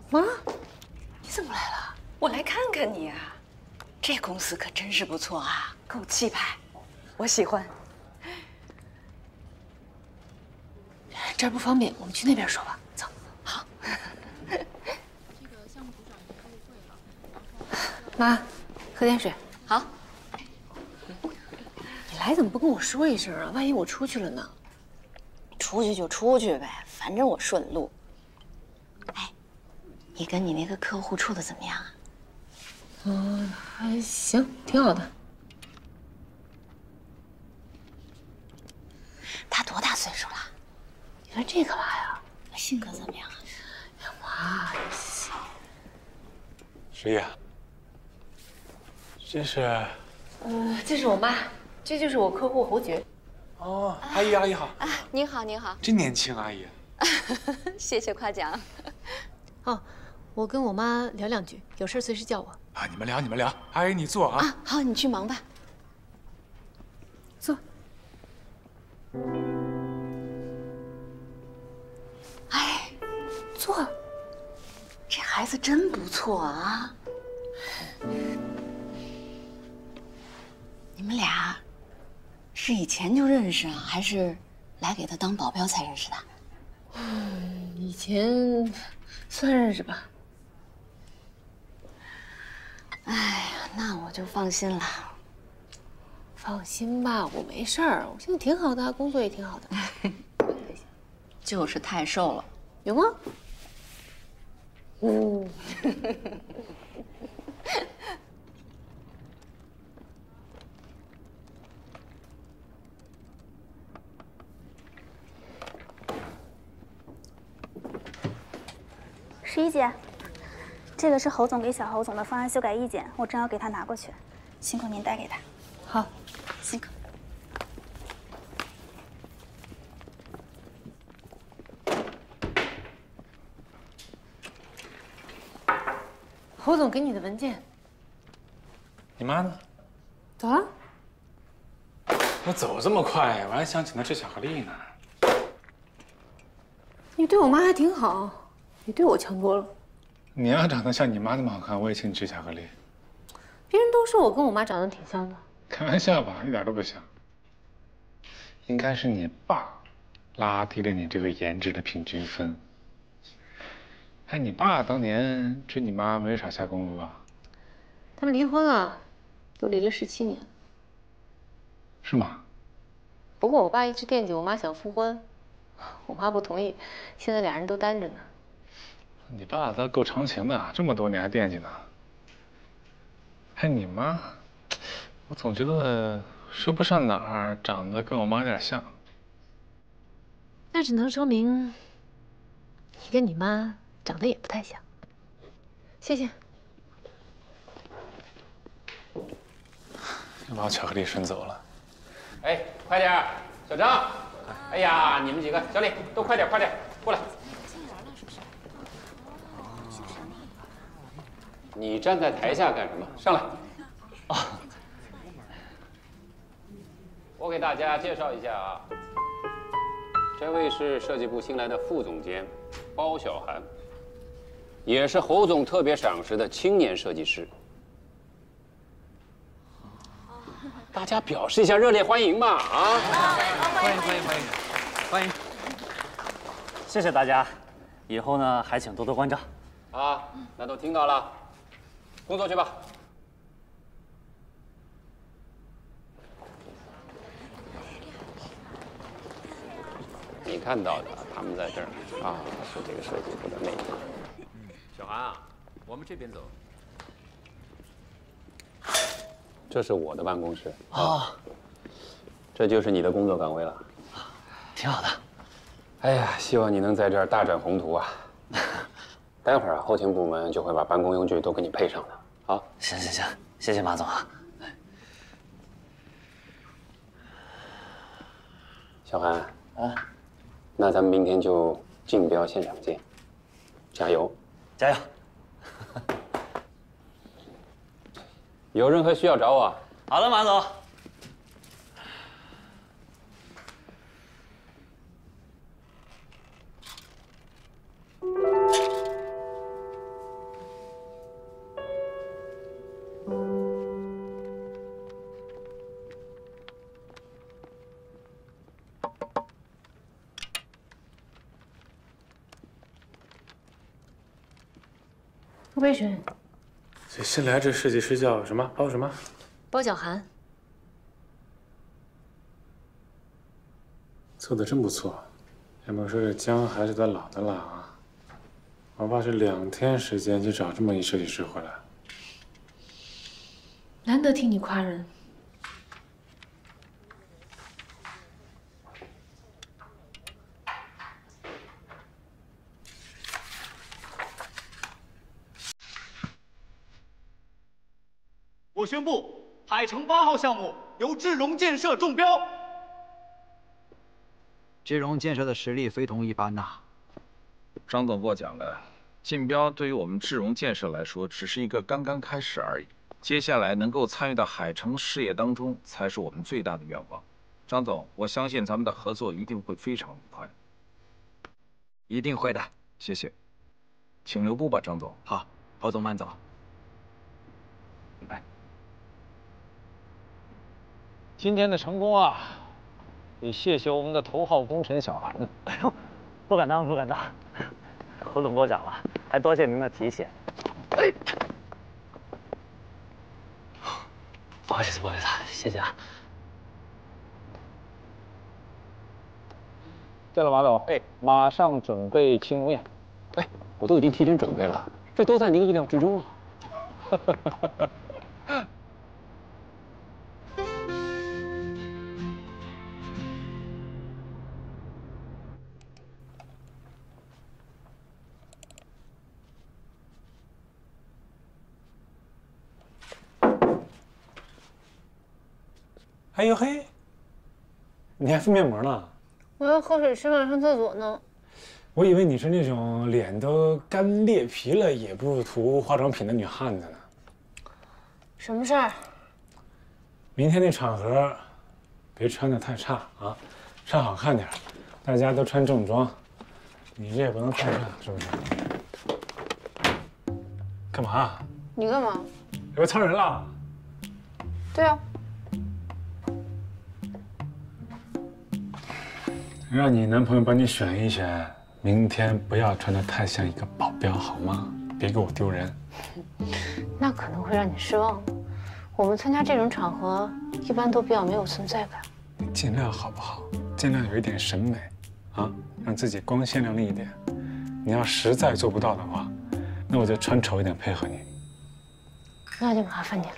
妈，你怎么来了？我来看看你啊。这公司可真是不错啊，够气派，我喜欢。这儿不方便，我们去那边说吧。走，好。妈，喝点水。好。来怎么不跟我说一声啊？万一我出去了呢？出去就出去呗，反正我顺路。哎，你跟你那个客户处的怎么样啊？还行，挺好的。他多大岁数了？你问这干嘛呀？性格怎么样啊？哎呀妈！十一，这是？这是我妈，这就是我客户侯爵。哦，阿姨好。啊，您好，您好。真年轻，阿姨。谢谢夸奖。哦，我跟我妈聊两句，有事随时叫我。啊，你们聊。阿姨你坐啊。啊，好，你去忙吧。坐。哎，坐。这孩子真不错啊。你们俩是以前就认识啊，还是来给他当保镖才认识的？以前算认识吧。哎呀，那我就放心了。放心吧，我没事儿，我现在挺好的，工作也挺好的。就是太瘦了，有吗？十一姐，这个是侯总给小侯总的方案修改意见，我正要给他拿过去，辛苦您带给他。好，辛苦。侯总给你的文件。你妈呢？走了。我走这么快，我还想请她吃巧克力呢。你对我妈还挺好，你对我强多了。你要长得像你妈那么好看，我也请你吃巧克力。别人都说我跟我妈长得挺像的。开玩笑吧，一点都不像。应该是你爸拉低了你这个颜值的平均分。哎，你爸当年追你妈没少下功夫吧？他们离婚了，都离了17年。是吗？不过我爸一直惦记我妈想复婚，我妈不同意，现在俩人都单着呢。你爸倒够长情的，这么多年还惦记呢。哎，你妈，我总觉得说不上哪儿长得跟我妈有点像。那只能说明你跟你妈长得也不太像。谢谢。又把我巧克力顺走了。哎，快点儿，小张！哎呀，你们几个，小李，都快点，过来。你站在台下干什么？上来。啊。我给大家介绍一下啊，这位是设计部新来的副总监包小涵，也是侯总特别赏识的青年设计师。大家表示一下热烈欢迎吧！啊，欢迎！谢谢大家，以后呢还请多多关照。啊，那都听到了，工作去吧。你看到的，他们在这儿啊，是这个设计部的内部。小韩啊，我们这边走。这是我的办公室啊，这就是你的工作岗位了，挺好的。哎呀，希望你能在这儿大展宏图啊！待会儿啊，后勤部门就会把办公用具都给你配上的。好，行，谢谢马总啊。小韩啊，那咱们明天就竞标现场见，加油！加油！有任何需要找我。好的，马总。陆北雪。这新来这设计师叫什么？包什么？包小涵。做的真不错。要么说这姜还是咱老的辣啊！我爸是2天时间就找这么一设计师回来。难得听你夸人。我宣布，海城8号项目由智荣建设中标。智荣建设的实力非同一般呐。张总过奖了，竞标对于我们智荣建设来说，只是一个刚刚开始而已。接下来能够参与到海城事业当中，才是我们最大的愿望。张总，我相信咱们的合作一定会非常愉快。一定会的，谢谢。请留步吧，张总。好，侯总慢走。来。今天的成功啊，得谢谢我们的头号功臣小韩。哎呦，不敢当，不敢当。侯总过奖了，还多谢您的提携。哎，不好意思，不好意思，谢谢啊。对了，马总，马上准备庆功宴。我都已经提前准备了，这都在您意料之中啊。哎呦嘿，你还敷面膜呢？我要喝水吃饭上厕所呢。我以为你是那种脸都干裂皮了也不涂化妆品的女汉子呢。什么事儿？明天那场合，别穿得太差啊，穿好看点，大家都穿正装，你这也不能太差，是不是？干嘛？你干嘛？有人操人了？对啊。让你男朋友帮你选一选，明天不要穿得太像一个保镖，好吗？别给我丢人。那可能会让你失望。我们参加这种场合，一般都比较没有存在感。你尽量好不好？尽量有一点审美，啊，让自己光鲜亮丽一点。你要实在做不到的话，那我就穿丑一点配合你。那就麻烦你了。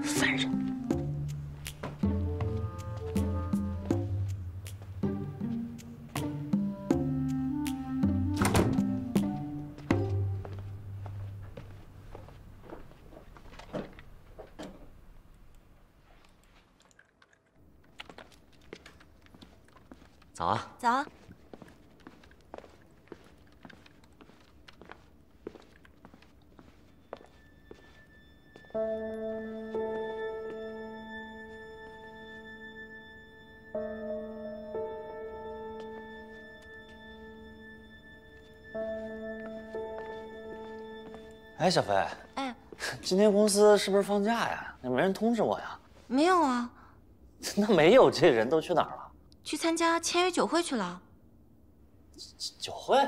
烦人。早啊！早啊！哎，小飞，今天公司是不是放假呀？没人通知我呀？没有啊。那没有，这人都去哪儿了？去参加签约酒会去了。酒会？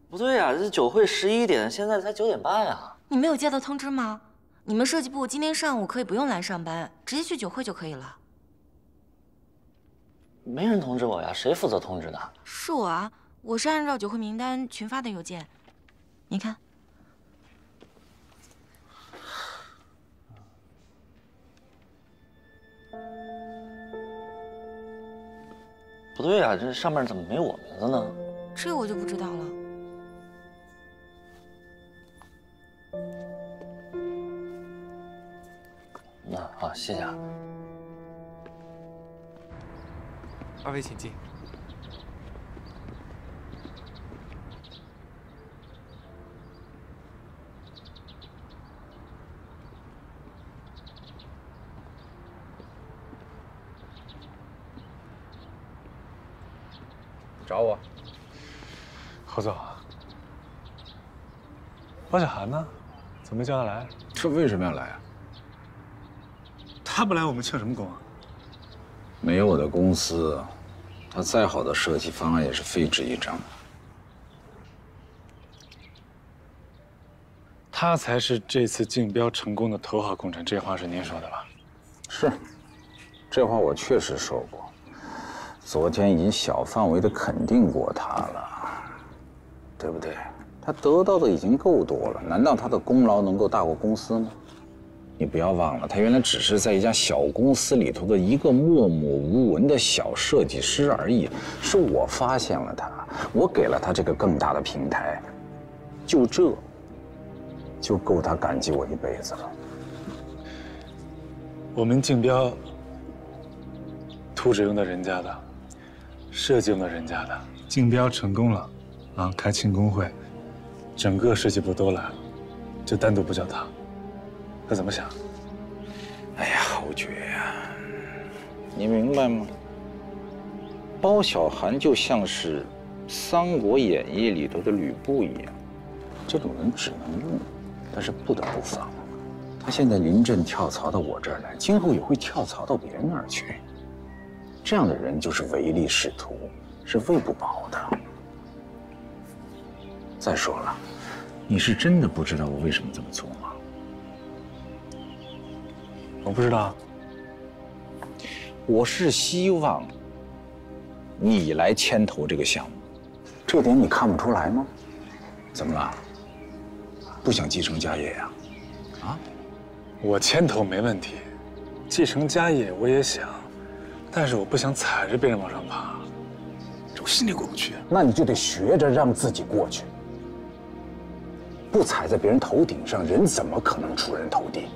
不对呀，这酒会11点，现在才9点半呀。你没有接到通知吗？你们设计部今天上午可以不用来上班，直接去酒会就可以了。没人通知我呀，谁负责通知的？是我啊，我是按照酒会名单群发的邮件。你看。不对呀，这上面怎么没我名字呢？这我就不知道了。那好，谢谢啊。二位请进。找我，侯总，包小涵呢？怎么没叫他来？这为什么要来啊？他不来，我们庆什么功啊？没有我的公司，他再好的设计方案也是废纸一张。他才是这次竞标成功的头号功臣，这话是您说的吧？是，这话我确实说过。昨天已经小范围的肯定过他了，对不对？他得到的已经够多了，难道他的功劳能够大过公司吗？你不要忘了，他原来只是在一家小公司里头的一个默默无闻的小设计师而已。是我发现了他，我给了他这个更大的平台，就这，就够他感激我一辈子了。我们竞标，图纸用的人家的，设计用的人家的，竞标成功了，啊，开庆功会，整个设计部都来了，就单独不叫他，他怎么想？哎呀，侯爵呀，你明白吗？包小涵就像是《三国演义》里头的吕布一样，这种人只能用，但是不得不防。他现在临阵跳槽到我这儿来，今后也会跳槽到别人那儿去。这样的人就是唯利是图，是喂不饱的。再说了，你是真的不知道我为什么这么做吗？我不知道。我是希望你来牵头这个项目，这点你看不出来吗？怎么了？不想继承家业呀？啊？我牵头没问题，继承家业我也想，但是我不想踩着别人往上爬，这我心里过不去。那你就得学着让自己过去，不踩在别人头顶上，人怎么可能出人头地？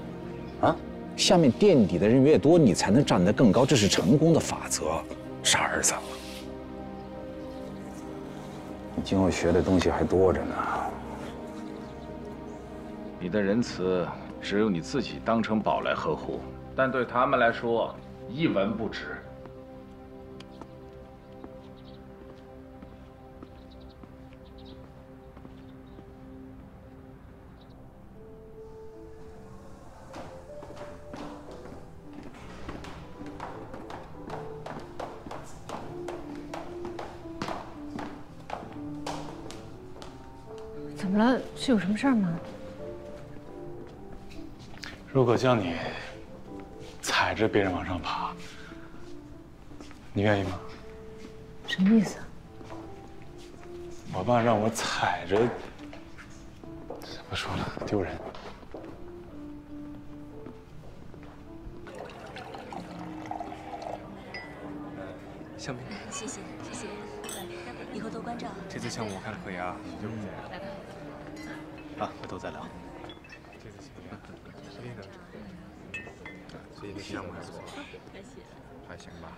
啊？下面垫底的人越多，你才能站得更高，这是成功的法则。傻儿子，你今后学的东西还多着呢。你的仁慈只有你自己当成宝来呵护，但对他们来说一文不值。怎么了？是有什么事儿吗？如果叫你踩着别人往上爬，你愿意吗？什么意思？我爸让我踩着，不说了，丢人。香槟，谢谢谢谢，以后多关照。这次项目我看可以啊，就这样。啊，回头再聊。这次最近的项目还不错，还行吧。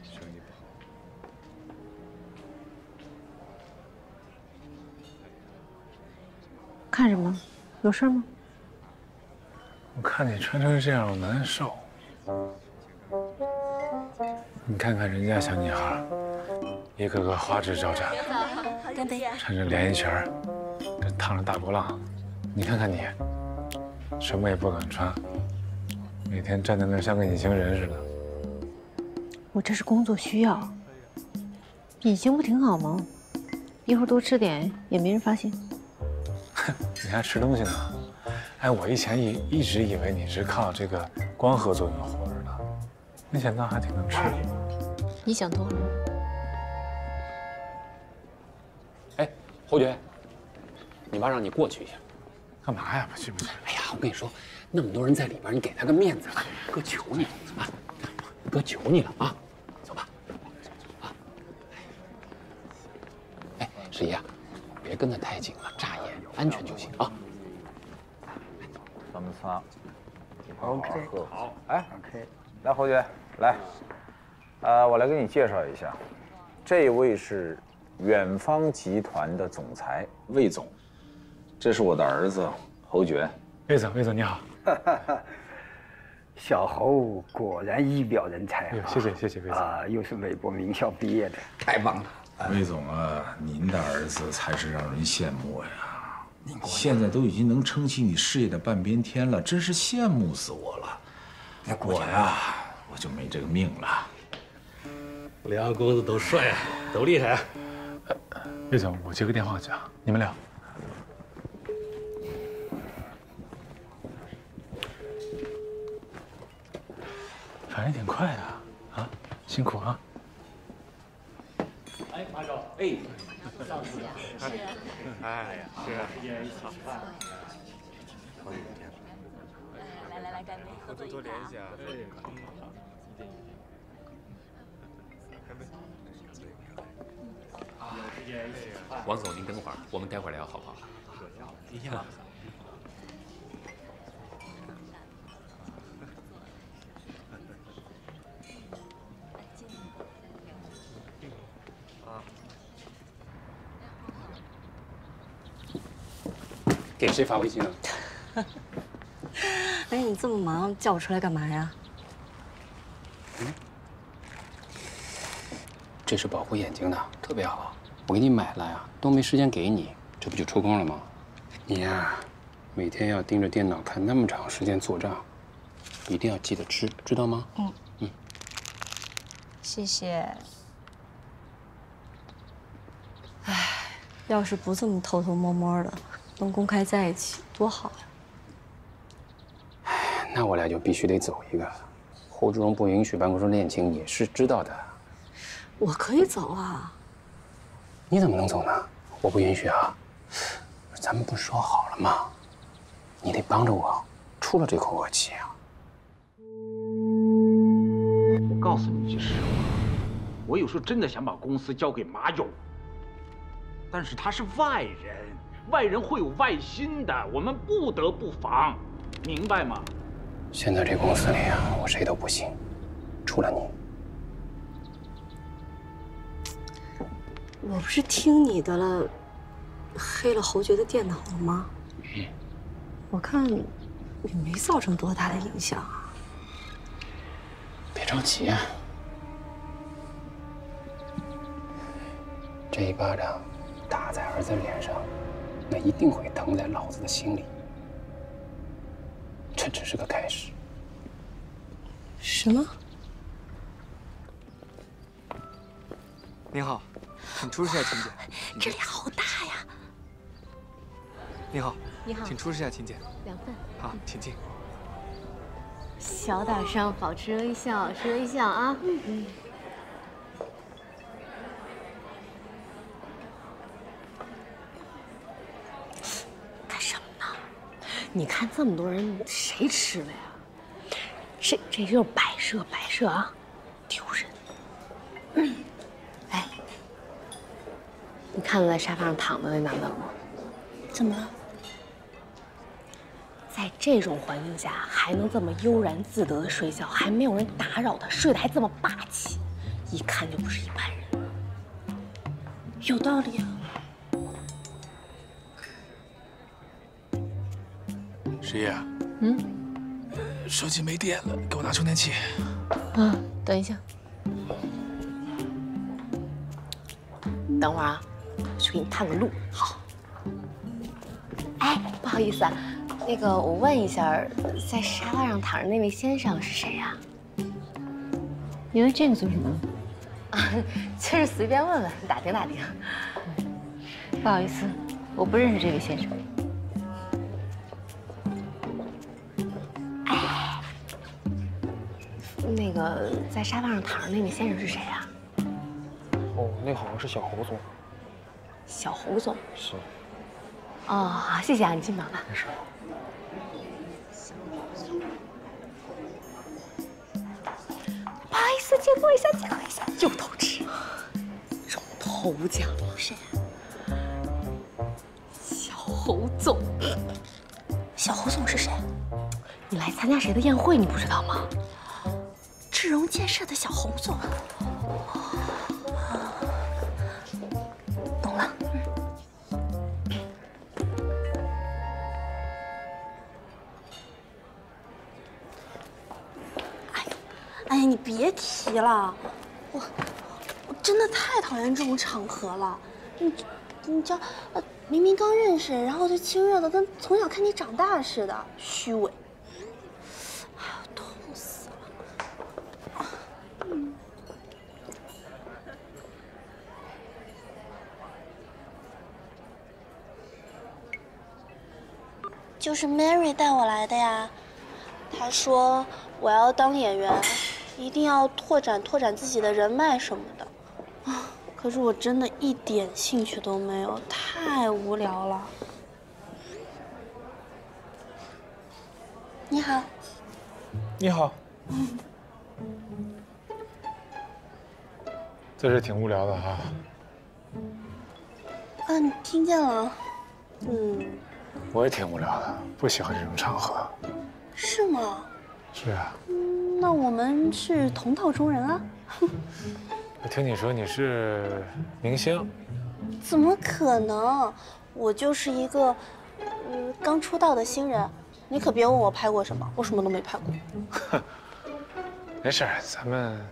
生意不好。看什么？有事吗？我看你穿成这样，我难受。你看看人家小女孩，一个个花枝招展，干杯！穿着连衣裙儿，这烫着大波浪，你看看你，什么也不敢穿，每天站在那儿像个隐形人似的。我这是工作需要。隐形不挺好吗？一会儿多吃点也没人发现。你还吃东西呢？哎，我以前一直以为你是靠这个光合作用活着的，没想到还挺能吃。你想多了。哎，侯爵，你爸让你过去一下。干嘛呀？不去不去。哎呀，我跟你说，那么多人在里边，你给他个面子，哥求你了啊！哥求你了啊！走吧。啊。哎，十一啊，别跟得太紧了，乍眼安全就行啊。咱们仨，OK， 好，哎 ，OK， 来，侯爵，来，我来给你介绍一下，这一位是远方集团的总裁魏总，这是我的儿子侯爵。魏总你好。小侯果然一表人才啊！谢谢魏总啊，又是美国名校毕业的，太棒了。魏总啊，您的儿子才是让人羡慕呀！现在都已经能撑起你事业的半边天了，真是羡慕死我了。我呀，我就没这个命了。两公子都帅啊，都厉害啊！魏总，我接个电话去啊，你们聊。反应挺快啊！啊，辛苦啊！哎，马总，哎，上次呀，是啊，哎呀，是啊，一人一起吃饭，好几天了。来，干杯！多联系啊！王总，您等会儿，我们待会儿聊好不好？您先忙。给谁发微信了？哎，你这么忙，叫我出来干嘛呀？这是保护眼睛的，特别好，我给你买了呀，都没时间给你，这不就抽空了吗？你呀，每天要盯着电脑看那么长时间做账，一定要记得吃，知道吗？嗯。谢谢。哎，要是不这么偷偷摸摸的，能公开在一起多好呀！那我俩就必须得走一个。侯志荣不允许办公室恋情，你是知道的。我可以走啊。你怎么能走呢？我不允许啊！咱们不是说好了吗？你得帮着我出了这口恶气啊！我告诉你句实话，我有时候真的想把公司交给马勇，但是他是外人，外人会有外心的，我们不得不防，明白吗？现在这公司里啊，我谁都不信，除了你。我不是听你的了，黑了侯爵的电脑了吗？我看也没造成多大的影响啊。别着急啊，这一巴掌打在儿子脸上，那一定会疼在老子的心里。这只是个开始。什么？您好，请出示下请柬。这里好大呀！您好，你好，请出示下请柬。2份。好，请进。小点声，保持微笑，是微笑啊。干什么呢？你看这么多人，谁吃了呀？这就是摆设啊，丢人。哎，你看到在沙发上躺的那男的了吗？怎么了？在这种环境下还能这么悠然自得的睡觉，还没有人打扰他，睡得还这么霸气，一看就不是一般人。有道理啊。十一，手机没电了，给我拿充电器。等一下，等会儿啊，我去给你探个路。好。哎，不好意思啊。那个，我问一下，在沙发上躺着那位先生是谁呀？你问这个做什么？啊，就是随便问问，打听打听。不好意思，我不认识这位先生。哎，那个在沙发上躺着那位先生是谁呀？哦，那好像是小侯总。小侯总。是。哦，好，谢谢啊，你进房吧。没事。不好意思，借过一下，又偷吃，中头奖了。谁？小侯总。小侯总是谁？你来参加谁的宴会，你不知道吗？智荣建设的小侯总。懂了。哎呀，你别提了，我真的太讨厌这种场合了。你叫明明刚认识，然后就亲热的跟从小看你长大似的，虚伪。哎呀，痛死了。就是 Mary 带我来的呀，她说我要当演员，一定要拓展自己的人脉什么的。啊，可是我真的一点兴趣都没有，太无聊了。你好。你好。这是挺无聊的哈。啊，你听见了？我也挺无聊的，不喜欢这种场合。是吗？是啊。那我们是同道中人啊。我听你说你是明星。怎么可能？我就是一个刚出道的新人。你可别问我拍过什么，我什么都没拍过。没事，咱们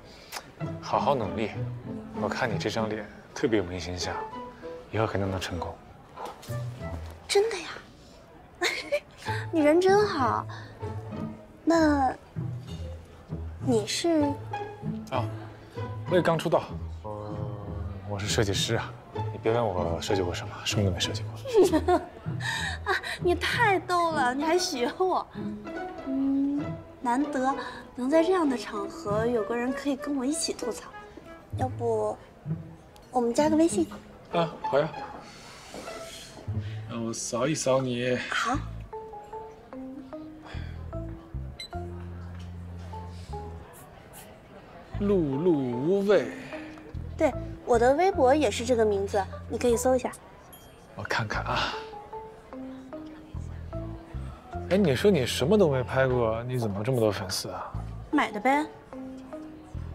好好努力。我看你这张脸特别有明星相，以后肯定能成功。真的呀？你人真好。那你是？啊，我也刚出道。我是设计师啊。你别问我设计过什么，什么都没设计过。啊，你太逗了，你还学我。难得能在这样的场合有个人可以跟我一起吐槽，要不我们加个微信？啊，好呀。让我扫一扫你。好。碌碌无为。对，我的微博也是这个名字，你可以搜一下。我看看啊。哎，你说你什么都没拍过，你怎么这么多粉丝啊？买的呗。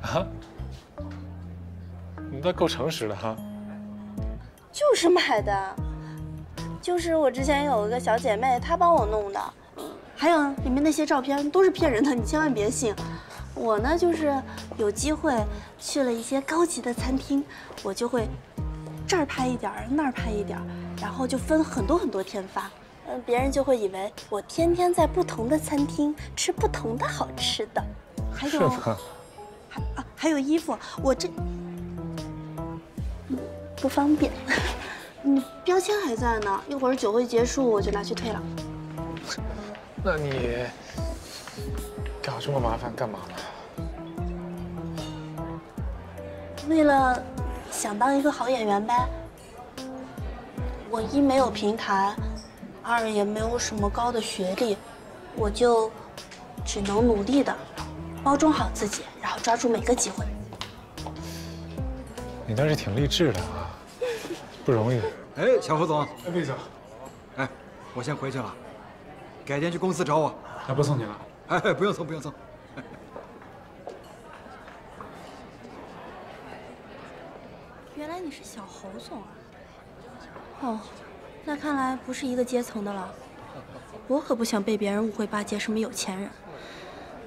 啊？你倒够诚实的哈。就是买的，就是我之前有一个小姐妹，她帮我弄的。还有里面那些照片都是骗人的，你千万别信。我呢，就是有机会去了一些高级的餐厅，我就会这儿拍一点儿，那儿拍一点儿，然后就分很多天发。别人就会以为我天天在不同的餐厅吃不同的好吃的。还有，还有衣服，我这不方便。标签还在呢，一会儿酒会结束我就拿去退了。那你搞这么麻烦干嘛呢？为了想当一个好演员呗。我一没有平台，二也没有什么高的学历，我就只能努力的包装好自己，然后抓住每个机会。你倒是挺励志的啊，不容易。哎，小何总，哎，魏总，哎，我先回去了，改天去公司找我。那不送你了。哎，不用送，不用送。原来你是小侯总啊！哦，那看来不是一个阶层的了。我可不想被别人误会巴结什么有钱人。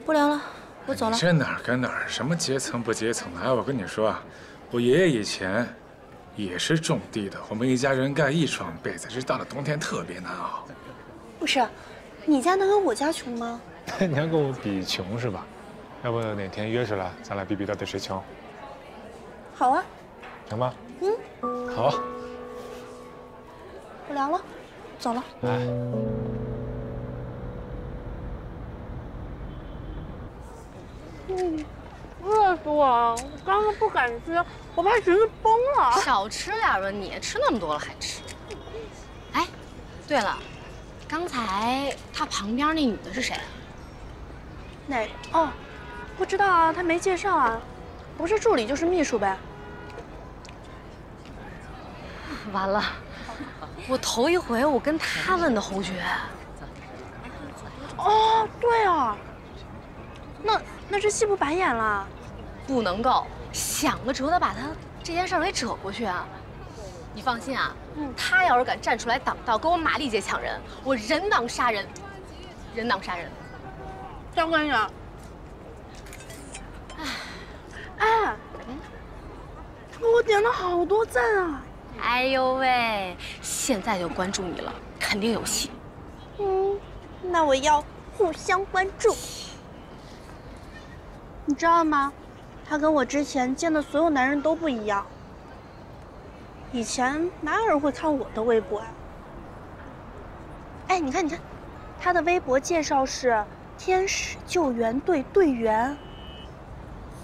不聊了，我走了。这哪儿跟哪儿，什么阶层不阶层的？哎，我跟你说啊，我爷爷以前也是种地的，我们一家人盖一床被子，这到了冬天特别难熬。不是，你家能有我家穷吗？你还跟我比穷是吧？要不哪天约出来，咱俩比比到底谁穷？好啊。行吧。好。不聊了，走了。哎。热死我了！我刚刚不敢吃，我怕裙子崩了。少吃点吧你，吃那么多了还吃。哎，对了，刚才他旁边那女的是谁？哪？哦，不知道啊，他没介绍啊。不是助理就是秘书呗。完了，我头一回我跟他问的侯爵。哦，对啊。那这戏不白演了？不能够，想个辙的把他这件事儿给扯过去啊！你放心啊，他要是敢站出来挡道，跟我马丽姐抢人，我人挡杀人，人挡杀人。张官长，哎，他给我点了好多赞啊！哎呦喂，现在就关注你了，肯定有戏。那我要互相关注。你知道吗？他跟我之前见的所有男人都不一样。以前哪有人会看我的微博啊？哎，你看，他的微博介绍是天使救援队队员。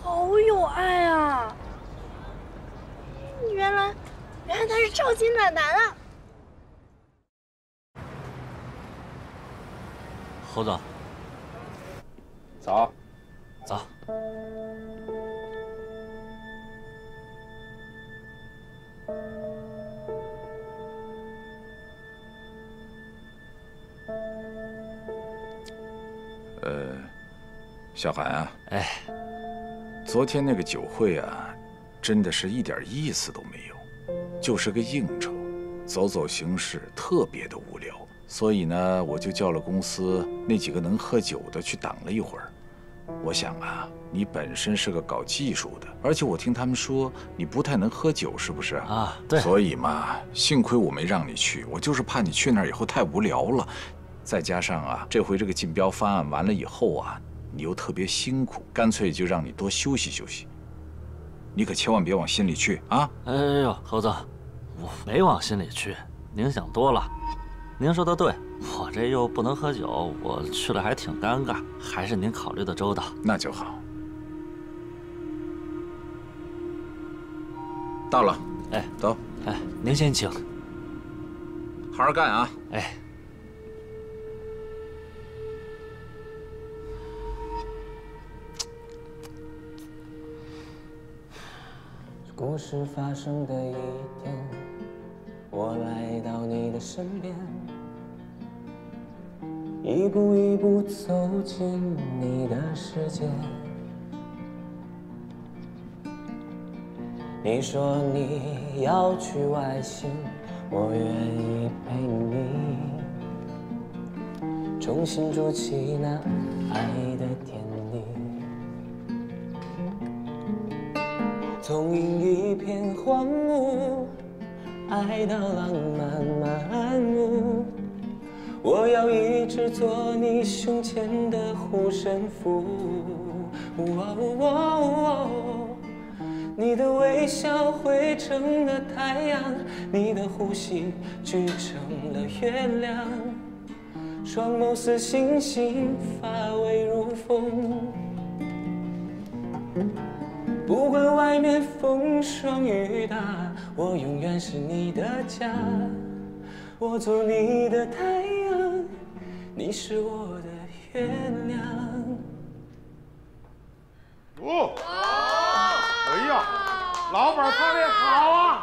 好有爱啊！原来他是超级暖男啊！侯总，早，早。小韩啊，昨天那个酒会啊，真的是一点意思都没有，就是个应酬，走走形式，特别的无聊。所以呢，我就叫了公司那几个能喝酒的去挡了一会儿。我想啊，你本身是个搞技术的，而且我听他们说你不太能喝酒，是不是啊？对。所以嘛，幸亏我没让你去，我就是怕你去那儿以后太无聊了。再加上啊，这回这个竞标方案完了以后啊，你又特别辛苦，干脆就让你多休息休息。你可千万别往心里去啊！哎呦，侯总，我没往心里去，您想多了。您说的对，我这又不能喝酒，我去了还挺尴尬，还是您考虑的周到。那就好。到了，走。您先请。好好干啊！故事发生的一天，我来到你的身边，一步一步走进你的世界。你说你要去外星，我愿意陪你，重新筑起那爱的天地。从一片荒芜，爱到浪漫满目，我要一直做你胸前的护身符。你的微笑汇成了太阳，你的呼吸聚成了月亮，双眸似星星，发尾如风。不管外面风霜雨打，我永远是你的家。我做你的太阳，你是我的月亮。哎呀，老板唱的好啊！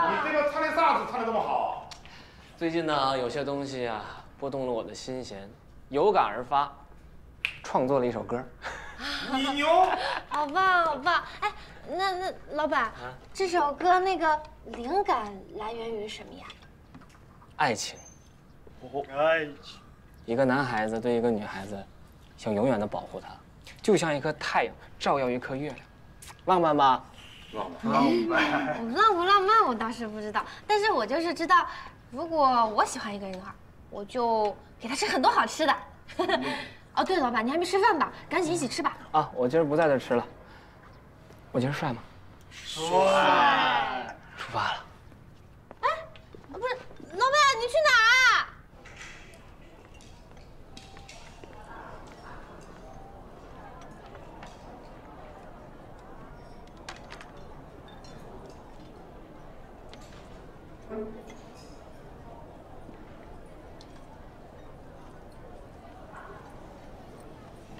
你这个唱的啥子唱的这么好？最近呢，有些东西啊，拨动了我的心弦，有感而发，创作了一首歌。你牛！好棒，好棒！哎，那老板，这首歌那个灵感来源于什么呀？爱情。爱情。一个男孩子对一个女孩子，想永远的保护她，就像一颗太阳照耀一颗月亮，浪漫吧？浪漫。浪不浪漫我倒是不知道，但是我就是知道，如果我喜欢一个人的话，我就给他吃很多好吃的。哦，对了，老板，你还没吃饭吧？赶紧一起吃吧。啊，我今儿不在这吃了。我今儿帅吗？帅。出发了。哎，不是，老板，你去哪儿啊？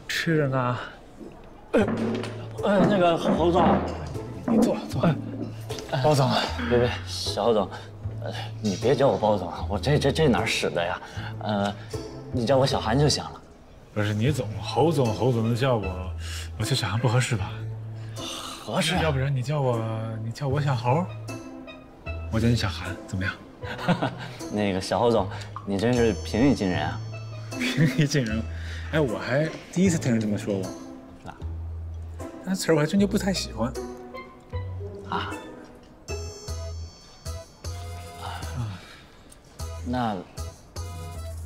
吃着呢。那个侯总，你坐。包总，别，小侯总，你别叫我包总，我这哪使的呀？你叫我小韩就行了。不是你总侯总的叫我叫小韩不合适吧？合适。要不然你叫我小侯，我叫你小韩，怎么样？那个小侯总，你真是平易近人啊！平易近人。哎，我还第一次听人这么说过。那词儿我还真就不太喜欢。啊？那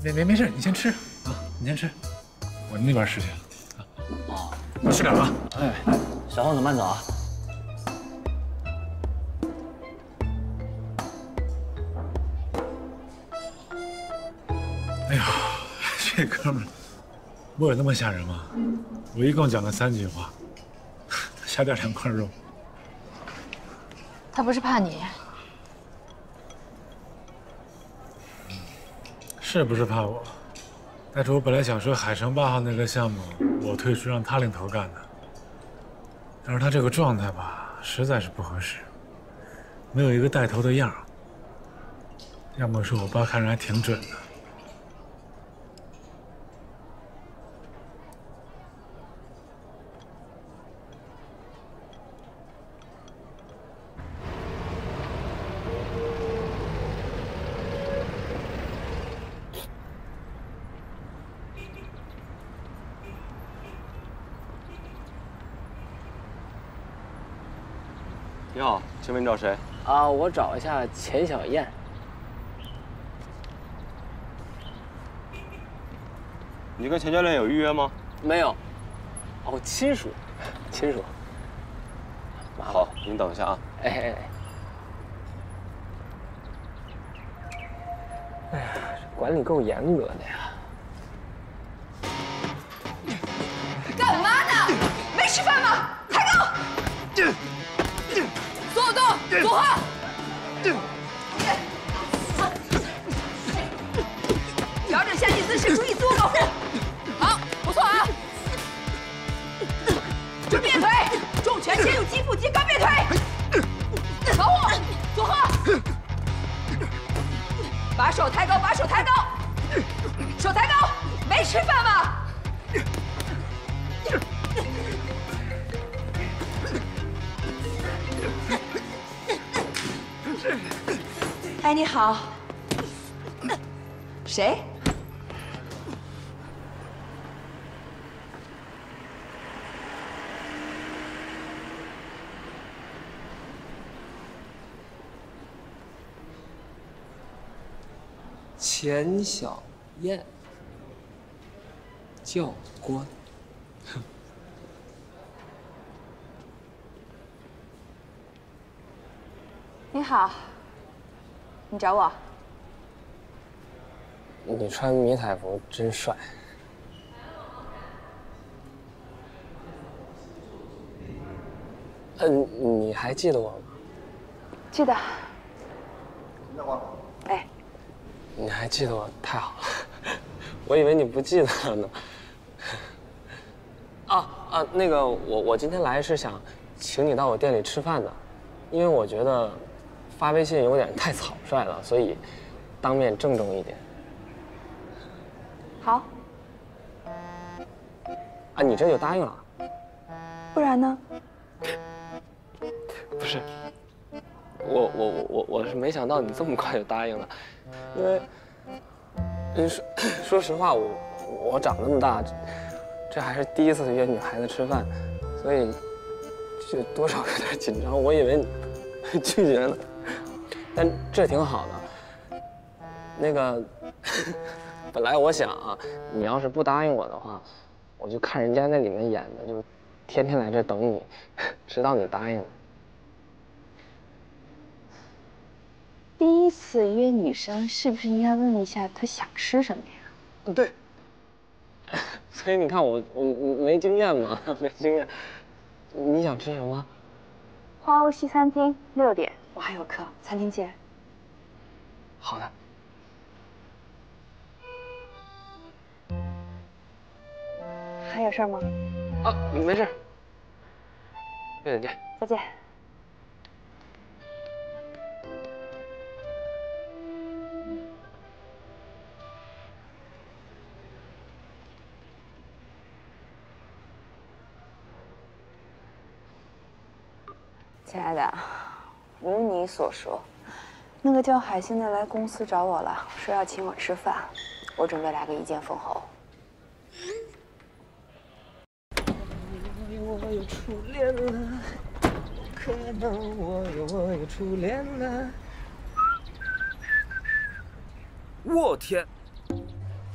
没事，你先吃啊，你先吃，我那边吃去。哦，你吃点啊。哎，小侯总慢走啊。哎呀，这哥们儿。我有那么吓人吗？我一共讲了3句话，掐掉2块肉。他不是怕你，是不是怕我？但是我本来想说海城8号那个项目，我退出让他领头干的。但是他这个状态吧，实在是不合适，没有一个带头的样儿。要么说我爸看人还挺准的。你好，请问你找谁？啊，我找一下钱小燕。你跟钱教练有预约吗？没有。哦，亲属，亲属。好，您等一下啊。哎。哎呀，这管理够严格的呀。干嘛呢？没吃饭吗？抬高！左动，左后。调整下体姿势，注意自我保护。好，不错啊。准变腿，重拳切入肌腹，接高变腿。保护，左后。把手抬高，把手抬高。手抬高，没吃饭吗？哎，你好，谁？钱小燕，教官。你好，你找我？你穿迷彩服真帅。你还记得我吗？记得。哎，你还记得我，太好了，我以为你不记得了呢。那个我今天来是想请你到我店里吃饭的，因为我觉得发微信有点太草率了，所以当面郑重一点。好。啊，你这就答应了？不然呢？不是，我是没想到你这么快就答应了，因为说实话，我长那么大，这还是第一次约女孩子吃饭，所以就多少有点紧张。我以为你拒绝了，但这挺好的。那个，本来我想啊，你要是不答应我的话，我就看人家那里面演的，就天天来这等你，直到你答应。第一次约女生是不是应该问一下她想吃什么呀？对。所以你看我没经验嘛，没经验。你想吃什么？花鸥西餐厅6点，我还有课，餐厅见。好的。还有事吗？啊，没事。6点见。再见。亲爱的，如你所说，那个叫海星的来公司找我了，说要请我吃饭，我准备来个一剑封喉。我有初恋了，可能我有初恋了。我天！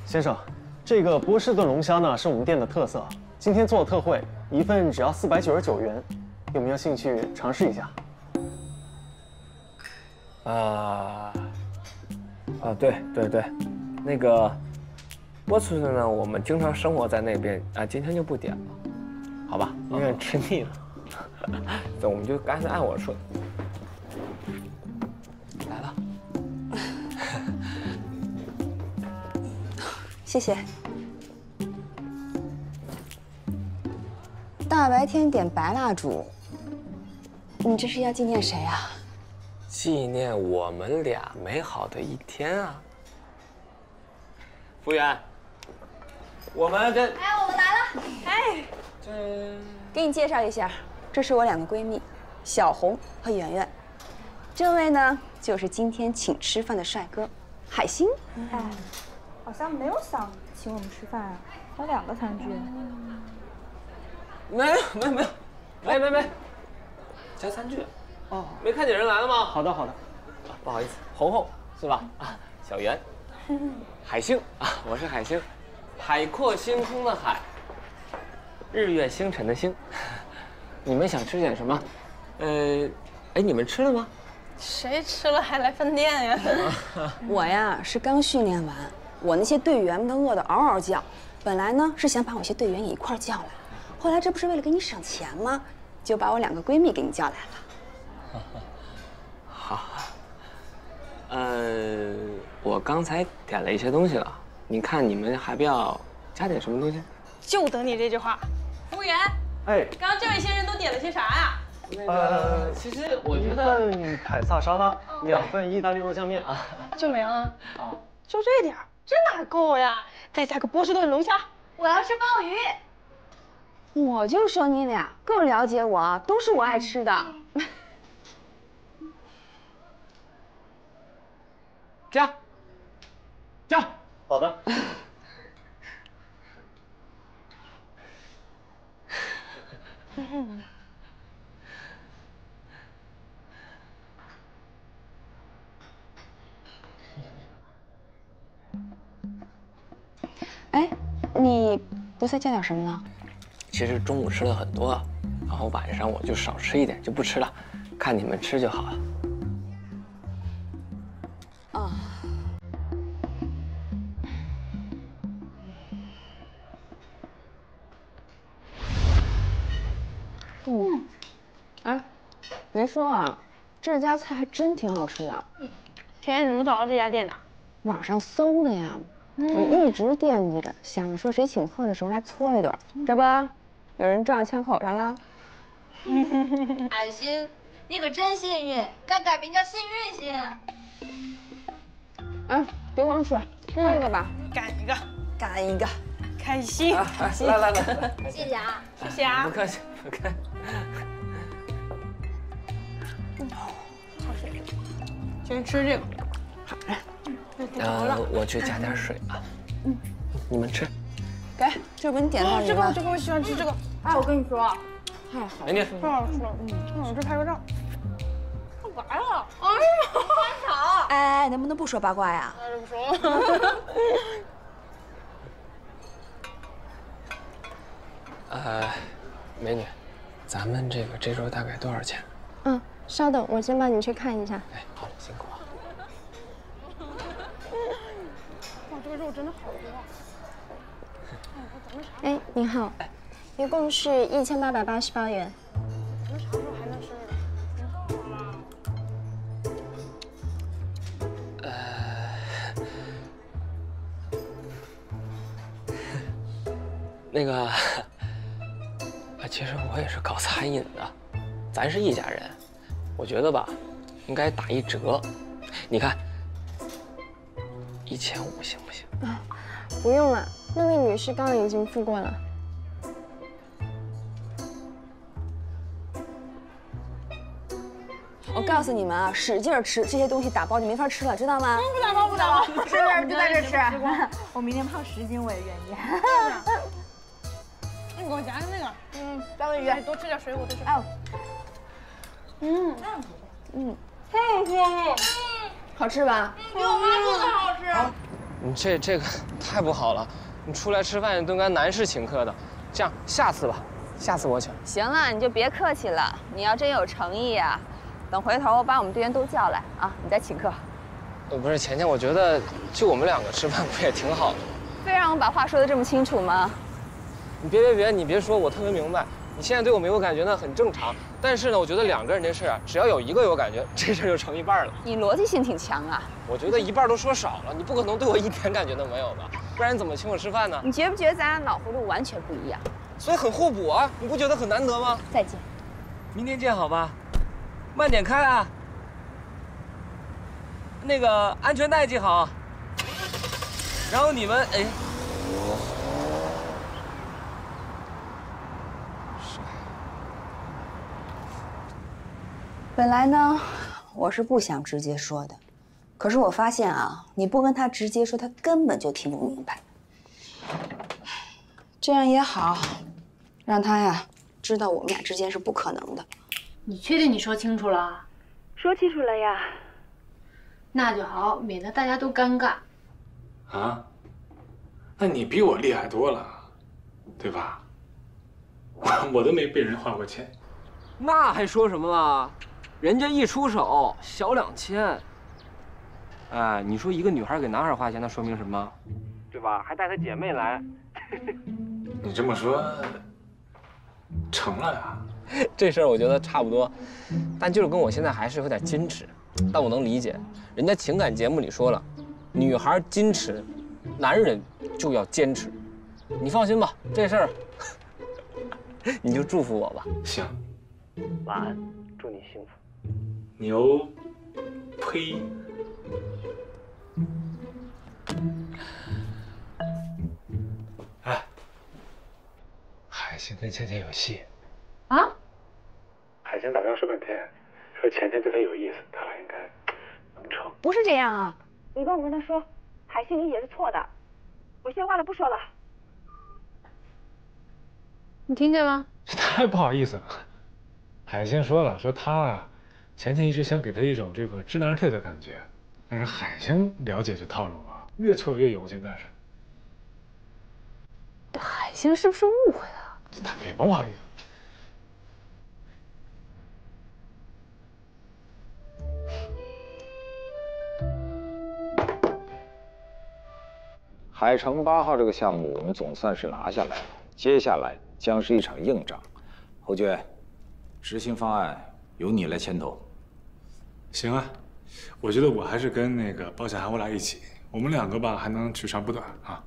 先生，这个波士顿龙虾呢是我们店的特色，今天做特惠，一份只要499元。有没有兴趣尝试一下？对，那个波士顿呢，我们经常生活在那边啊，今天就不点了，好吧？因为吃腻了。走，我们就干脆按我说。来了。谢谢。大白天点白蜡烛，你这是要纪念谁啊？纪念我们俩美好的一天啊！服务员，我们这……哎，我们来了！哎，给你介绍一下，这是我2个闺蜜，小红和圆圆。这位呢，就是今天请吃饭的帅哥，海星。哎，好像没有想请我们吃饭啊，才2个餐具。没，加餐具。哦，没看见人来了吗？好的。不好意思，红红是吧？啊，小圆，海星啊，我是海星，海阔星空的海，日月星辰的星。你们想吃点什么？哎，你们吃了吗？谁吃了还来饭店呀？我呀是刚训练完，我那些队员们都饿得嗷嗷叫。本来呢是想把我些队员也一块叫来，后来这不是为了给你省钱吗？就把我2个闺蜜给你叫来了。好。我刚才点了一些东西了，你看你们还不要加点什么东西？就等你这句话。服务员，哎，刚刚这位先生都点了些啥呀？其实我觉得1份凯撒沙拉，2份意大利肉酱面啊。就没了？啊，就这点儿，这哪够呀？再加个波士顿龙虾。我要吃鲍鱼。我就说你俩够了解我，都是我爱吃的。加。好的。哎，你不再加点什么呢？其实中午吃了很多，然后晚上我就少吃一点，就不吃了，看你们吃就好了。啊。哎，别说啊，这家菜还真挺好吃的。甜甜怎么找到这家店的？网上搜的呀。我一直惦记着，想着说谁请客的时候来搓一顿，这不，有人撞枪口上了。海星，你可真幸运，敢改名叫幸运星。哎，别光吃，干一个吧。干一个，干一个，开心。来，谢谢啊，谢谢啊。不客气，不客气。先吃这个。好嘞。我去加点水啊。你们吃。给，这不你点到你了。这个我喜欢吃这个。哎，我跟你说，太好吃了。太好吃了。我这拍个照。干嘛呀？哎呀，还好。哎，能不能不说八卦呀？那就不说了。美女，咱们这周大概多少钱？稍等，我先帮你去看一下。哎，好，辛苦啊。哇，这个肉真的好多。哎，您好，一共是1888元。咱们啥时候还能吃这个？那个，其实我也是搞餐饮的，咱是一家人，我觉得吧，应该打一折。你看，1500行不行？不用了，那位女士刚刚已经付过了。我告诉你们啊，使劲吃，这些东西打包就没法吃了，知道吗？不打包，不打包，是就在这吃。我明天胖10斤我也愿意。你给我夹那个，张文宇，多吃点水果，多吃。哎，太好吃了，好吃吧？比我妈做的好吃。你这个太不好了，你出来吃饭都该男士请客的，这样下次吧，下次我请。行了，你就别客气了，你要真有诚意啊，等回头我把我们队员都叫来啊，你再请客。不是钱钱，我觉得就我们2个吃饭不也挺好的？非让我把话说得这么清楚吗？你别，你别说，我特别明白。你现在对我没有感觉呢，很正常。但是呢，我觉得2个人这事啊，只要有一个有感觉，这事就成一半了。你逻辑性挺强啊。我觉得一半都说少了，你不可能对我一点感觉都没有吧？不然你怎么请我吃饭呢？你觉不觉得咱俩脑回路完全不一样？所以很互补啊，你不觉得很难得吗？再见。明天见，好吧？慢点开啊。那个安全带系好。然后你们哎。本来呢，我是不想直接说的，可是我发现啊，你不跟他直接说，他根本就听不明白。这样也好，让他呀知道我们俩之间是不可能的。你确定你说清楚了？说清楚了呀。那就好，免得大家都尴尬。啊？那你比我厉害多了，对吧？我都没被人花过钱。那还说什么了？人家一出手小2000。哎，你说一个女孩给男孩花钱，那说明什么？对吧？还带她姐妹来。你这么说，成了呀？这事儿我觉得差不多，但就是跟我现在还是有点矜持。但我能理解，人家情感节目里说了，女孩矜持，男人就要坚持。你放心吧，这事儿你就祝福我吧。行，晚安，祝你幸福。牛，呸！哎，海星跟芊芊有戏啊？海星打电话说半天，说芊芊对他有意思，他俩应该能成。不是这样啊，你帮我跟他说，海星理解是错的，我先挂了，不说了。你听见吗？这太不好意思了。海星说了，说他啊，芊芊一直想给他一种这个知难而退的感觉，但是海星了解这套路啊，越挫越勇，现在是。海星是不是误会了？他别不好意思。海城8号这个项目我们总算是拿下来了，接下来将是一场硬仗。侯爵，执行方案由你来牵头。行啊，我觉得我还是跟那个包小涵我俩一起，我们2个吧还能取长补短啊。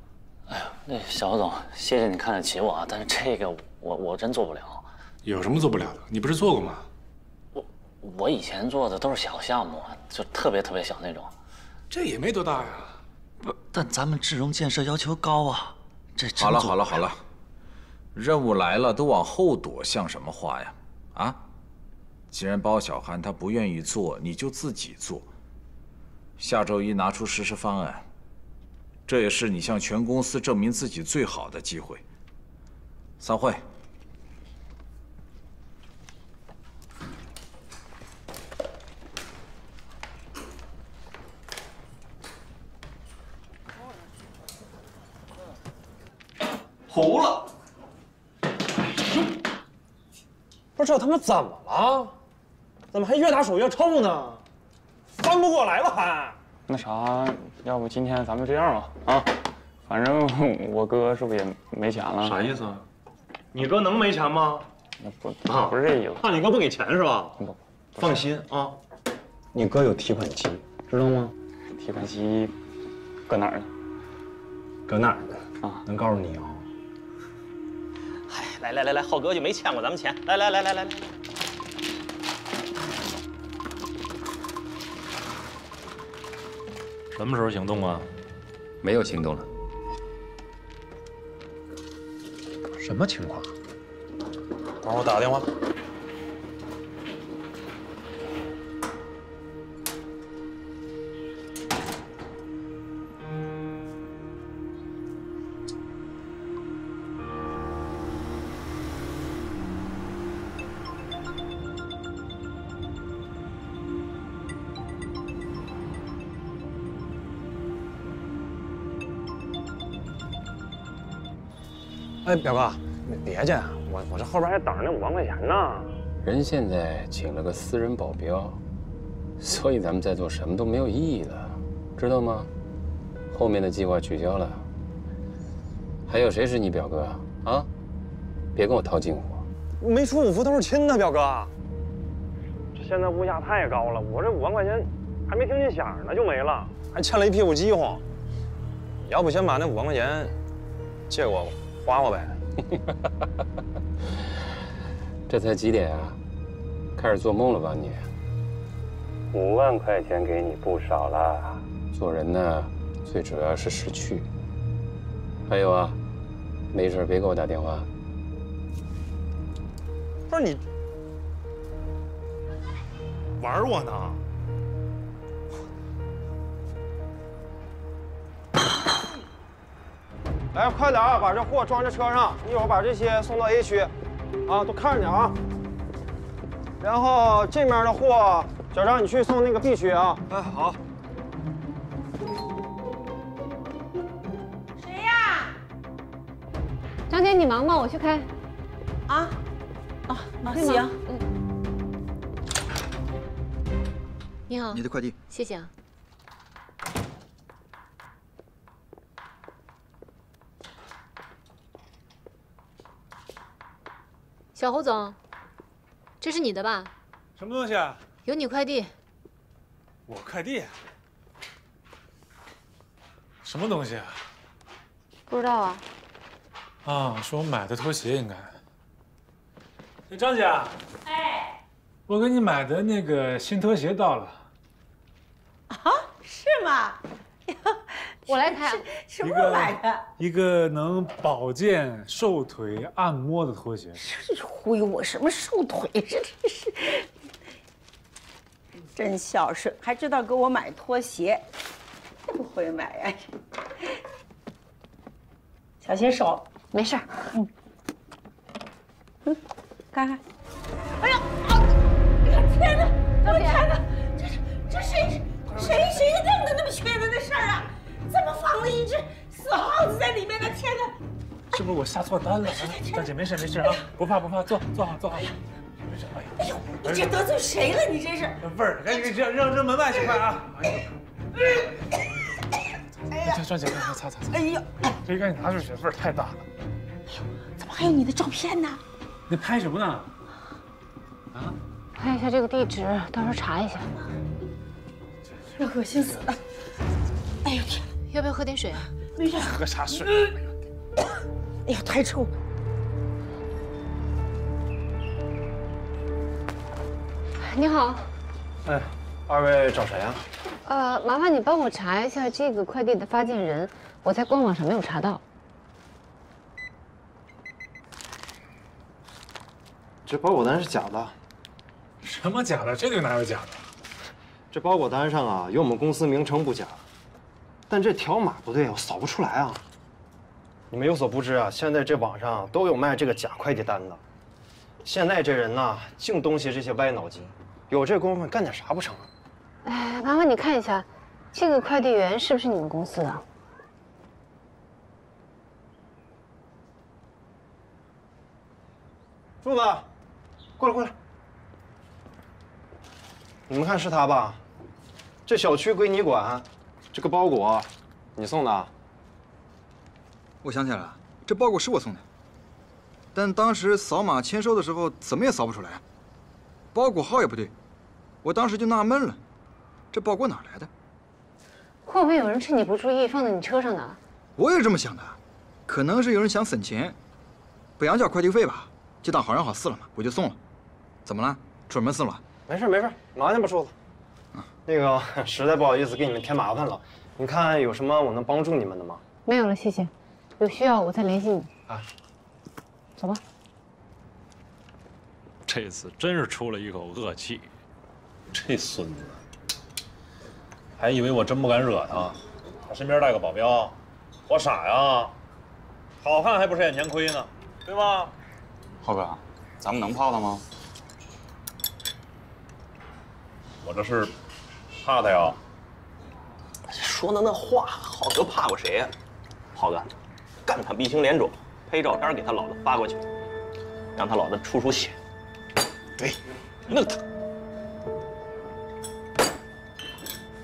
哎呦，那小侯总，谢谢你看得起我啊，但是这个我真做不了。有什么做不了的？你不是做过吗？我以前做的都是小项目，就特别小那种。这也没多大呀。不，但咱们智荣建设要求高啊。这好了，任务来了都往后躲，像什么话呀？啊！既然包小涵他不愿意做，你就自己做。下周一拿出实施方案，这也是你向全公司证明自己最好的机会。散会。糊了！不是这他妈怎么了？怎么还越打手越臭呢？翻不过来了还？那啥，要不今天咱们这样吧？啊，反正我哥是不是也没钱了？啥意思啊？你哥能没钱吗？不是这意思。怕你哥不给钱是吧？不，放心啊，你哥有提款机，知道吗？提款机搁哪儿呢？搁哪儿呢？啊，能告诉你啊。来，浩哥就没欠过咱们钱。来，什么时候行动啊？没有行动了。什么情况？等会儿我打个电话。哎，表哥，你别介，我这后边还等着那5万块钱呢。人现在请了个私人保镖，所以咱们在做什么都没有意义了，知道吗？后面的计划取消了。还有谁是你表哥啊？别跟我套近乎。没出5伏都是亲的，表哥。这现在物价太高了，我这5万块钱还没听见响呢就没了，还欠了一屁股饥荒。要不先把那5万块钱借给我，花花呗。这才几点啊？开始做梦了吧你？5万块钱给你不少了。做人呢，最主要是识趣。还有啊，没事别给我打电话。不是你玩我呢？来，快点啊，把这货装这车上，一会儿把这些送到 A 区，啊，都看着点啊。然后这面的货，小张你去送那个 B 区啊。哎，好。谁呀？张姐，你忙吗？我去开。啊？啊，行。嗯。你好。你的快递。谢谢啊。小侯总，这是你的吧？什么东西啊？有你快递。我快递？什么东西啊？不知道啊。啊，是我买的拖鞋，应该。哎，张姐。哎。我给你买的那个新拖鞋到了。啊？是吗？我来开。什么时候买的？一个能保健、瘦腿、按摩的拖鞋。忽悠我什么瘦腿？这真是，真孝顺，还知道给我买拖鞋，不会买呀。小心手。没事。看看。哎呀啊！天哪！我天哪！这谁弄的那么缺德的事儿啊？怎么放了一只死耗子在里面呢？天哪！是不是我下错单了？张姐，没事啊，不怕，坐好。没事，哎呦，你这得罪谁了？你真是。味儿，赶紧扔门外去，快啊！哎呀，张姐，擦。哎呀，这赶紧拿出去，味儿太大了。哎呦，怎么还有你的照片呢？你拍什么呢？啊？拍一下这个地址，到时候查一下。恶心死了！哎呦天！要不要喝点水啊？没事。喝啥水？哎呀，太臭了！你好。哎，二位找谁啊？麻烦你帮我查一下这个快递的发件人，我在官网上没有查到。这包裹单是假的。什么假的？这里哪有假的？这包裹单上啊有我们公司名称不假，但这条码不对，我扫不出来啊。你们有所不知啊，现在这网上都有卖这个假快递单的。现在这人呐，净东西这些歪脑筋，有这功夫干点啥不成啊？哎，麻烦你看一下，这个快递员是不是你们公司的？柱子，过来。你们看是他吧？这小区归你管，这个包裹你送的？我想起来了，这包裹是我送的，但当时扫码签收的时候怎么也扫不出来，包裹号也不对，我当时就纳闷了，这包裹哪来的？会不会有人趁你不注意放在你车上的？我也这么想的，可能是有人想省钱，不想交快递费吧，就当好人好事了嘛，我就送了。怎么了？出什么事了？没事，麻烦吧，柱子。那个实在不好意思给你们添麻烦了，你看有什么我能帮助你们的吗？没有了，谢谢。有需要我再联系你。啊，走吧。这次真是出了一口恶气，这孙子还以为我真不敢惹他，他身边带个保镖，我傻呀？好汉还不是眼前亏呢，对吧？浩哥，咱们能泡他吗？我这是怕他呀。说的那话，浩哥怕过谁呀？浩哥，干他鼻青脸肿，拍照片给他老子发过去，让他老子出血。对，弄他！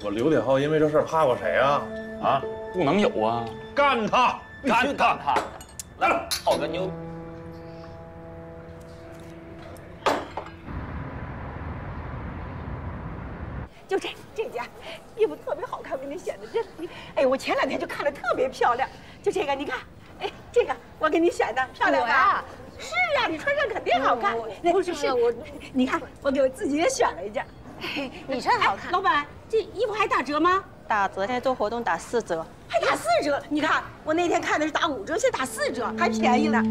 我刘铁浩因为这事怕过谁呀？啊，不能有啊！干他！干他！来了，浩哥牛！就这件衣服特别好看，我给你选的这，哎，我前2天就看了特别漂亮，就这个，你看，哎，这个我给你选的漂亮吧？是啊，你穿上肯定好看。不是我，你看我给我自己也选了一件。你穿好看。老板，这衣服还打折吗？打折，现在做活动打4折，还打4折。你看我那天看的是打5折，现在打4折，还便宜呢。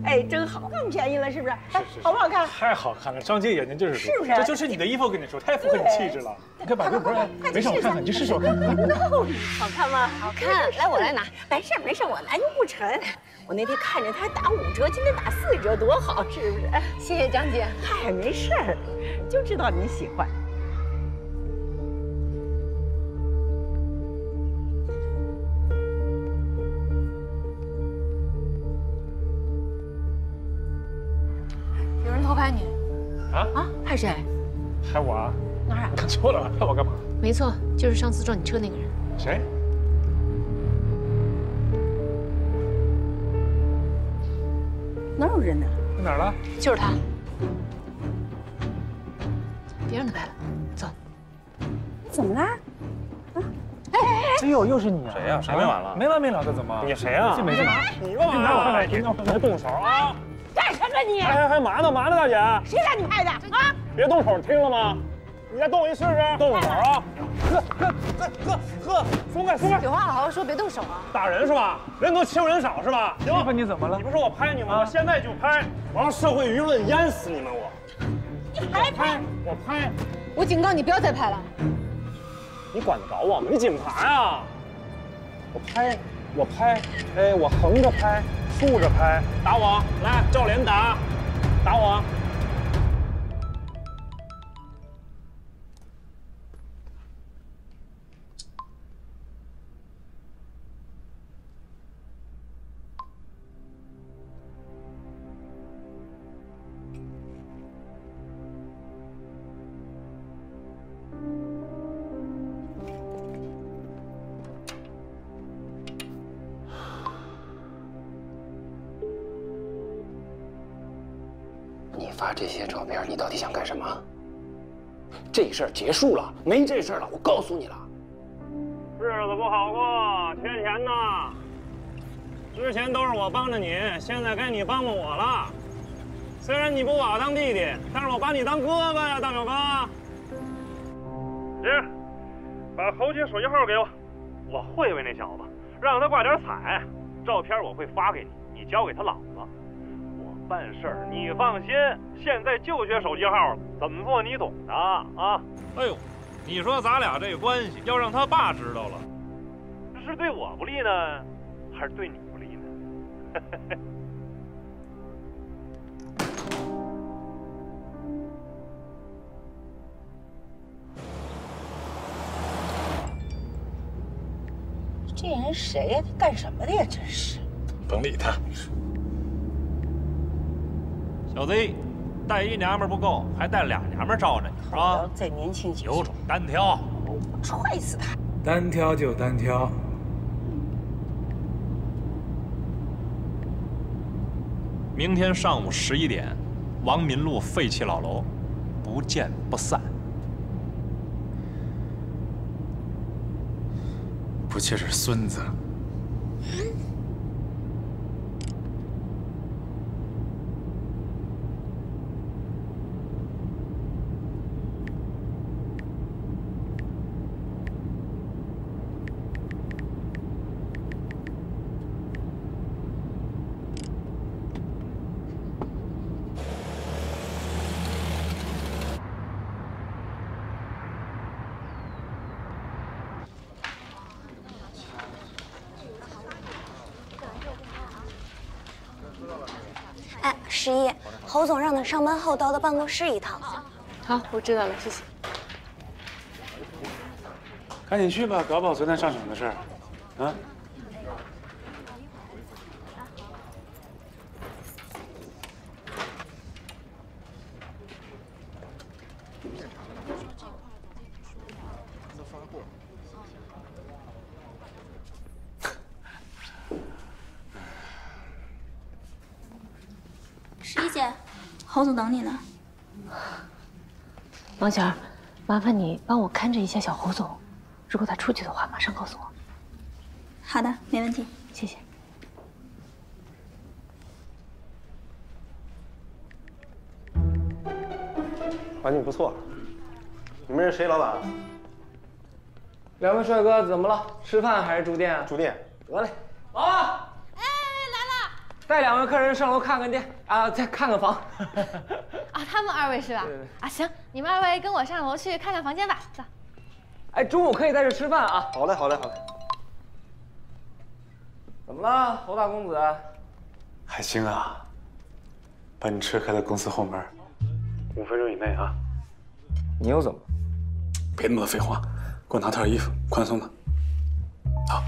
哎，真好，更便宜了，是不是？哎，好不好看？太好看了，张姐眼睛就是说，是不是？这就是你的衣服，我跟你说，太符合你气质了。你看把这不是，没事，我看看，你去试试我看。好看吗？好看，来我来拿。没事，我来又不沉。我那天看着它打5折，今天打4折，多好，是不是？谢谢张姐。嗨，没事儿，就知道你喜欢。有人偷拍你啊？拍谁？拍我啊？哪儿啊？你看错了，拍我干嘛？没错，就是上次撞你车那个人。谁？哪有人呢？在哪儿了？就是他。别让他拍了，走。怎么啦？哎呦，又是你啊！谁呀？谁没完了？没完没了的，怎么？你谁呀？这没事。你干嘛？拿我看看，你别动手啊！干什么你？还嘛呢？大姐？谁让你拍的啊？别动手，听了吗？你再动一试试！动手啊！呵，松开！有话好好说，别动手啊！打人是吧？人多欺负人少是吧？行了，你怎么了？你不说我拍你吗？我现在就拍，我让社会舆论淹死你们！你还拍？我拍！我警告你，不要再拍了。你管得着我吗？你警察呀！我拍，哎，我横着拍，竖着拍，打我，来，照脸打我。你发这些照片，你到底想干什么？这事儿结束了，没这事儿了，我告诉你了。日子不好过，缺钱呢。之前都是我帮着你，现在该你帮帮我了。虽然你不把我当弟弟，但是我把你当哥哥呀，大表哥。行，把侯姐手机号给我，我会那小子，让他挂点彩。照片我会发给你，你交给他老子。我办事儿你放心，现在就缺手机号，怎么做你懂的啊？哎呦，你说咱俩这个关系，要让他爸知道了，是对我不利呢，还是对你不利呢？这人谁呀？他干什么的呀？真是！甭理他。小子，带一娘们不够，还带俩娘们罩着你，是吧？再年轻几岁，有种单挑！我踹死他！单挑就单挑。明天上午11点，王民路废弃老楼，不见不散。不就是孙子？哎，11，侯总让你上班后到他办公室一趟。好，我知道了，谢谢。赶紧去吧，搞不好昨天上场的事儿，啊。11姐，侯总等你呢。王巧儿，麻烦你帮我看着一下小侯总，如果他出去的话，马上告诉我。好的，没问题，谢谢。环境不错。你们是谁老板？两位帅哥怎么了？吃饭还是住店？住店。得嘞。老板。哎，来了。带2位客人上楼看看店啊，再看看房。啊，他们2位是吧？对对。啊，行，你们2位跟我上楼去看看房间吧。走。哎，中午可以在这吃饭啊。好嘞，好嘞，好嘞。怎么了，侯大公子？还行啊。把你车开到公司后门，5分钟以内啊。你又怎么？别那么多废话，给我拿套衣服，宽松的。好。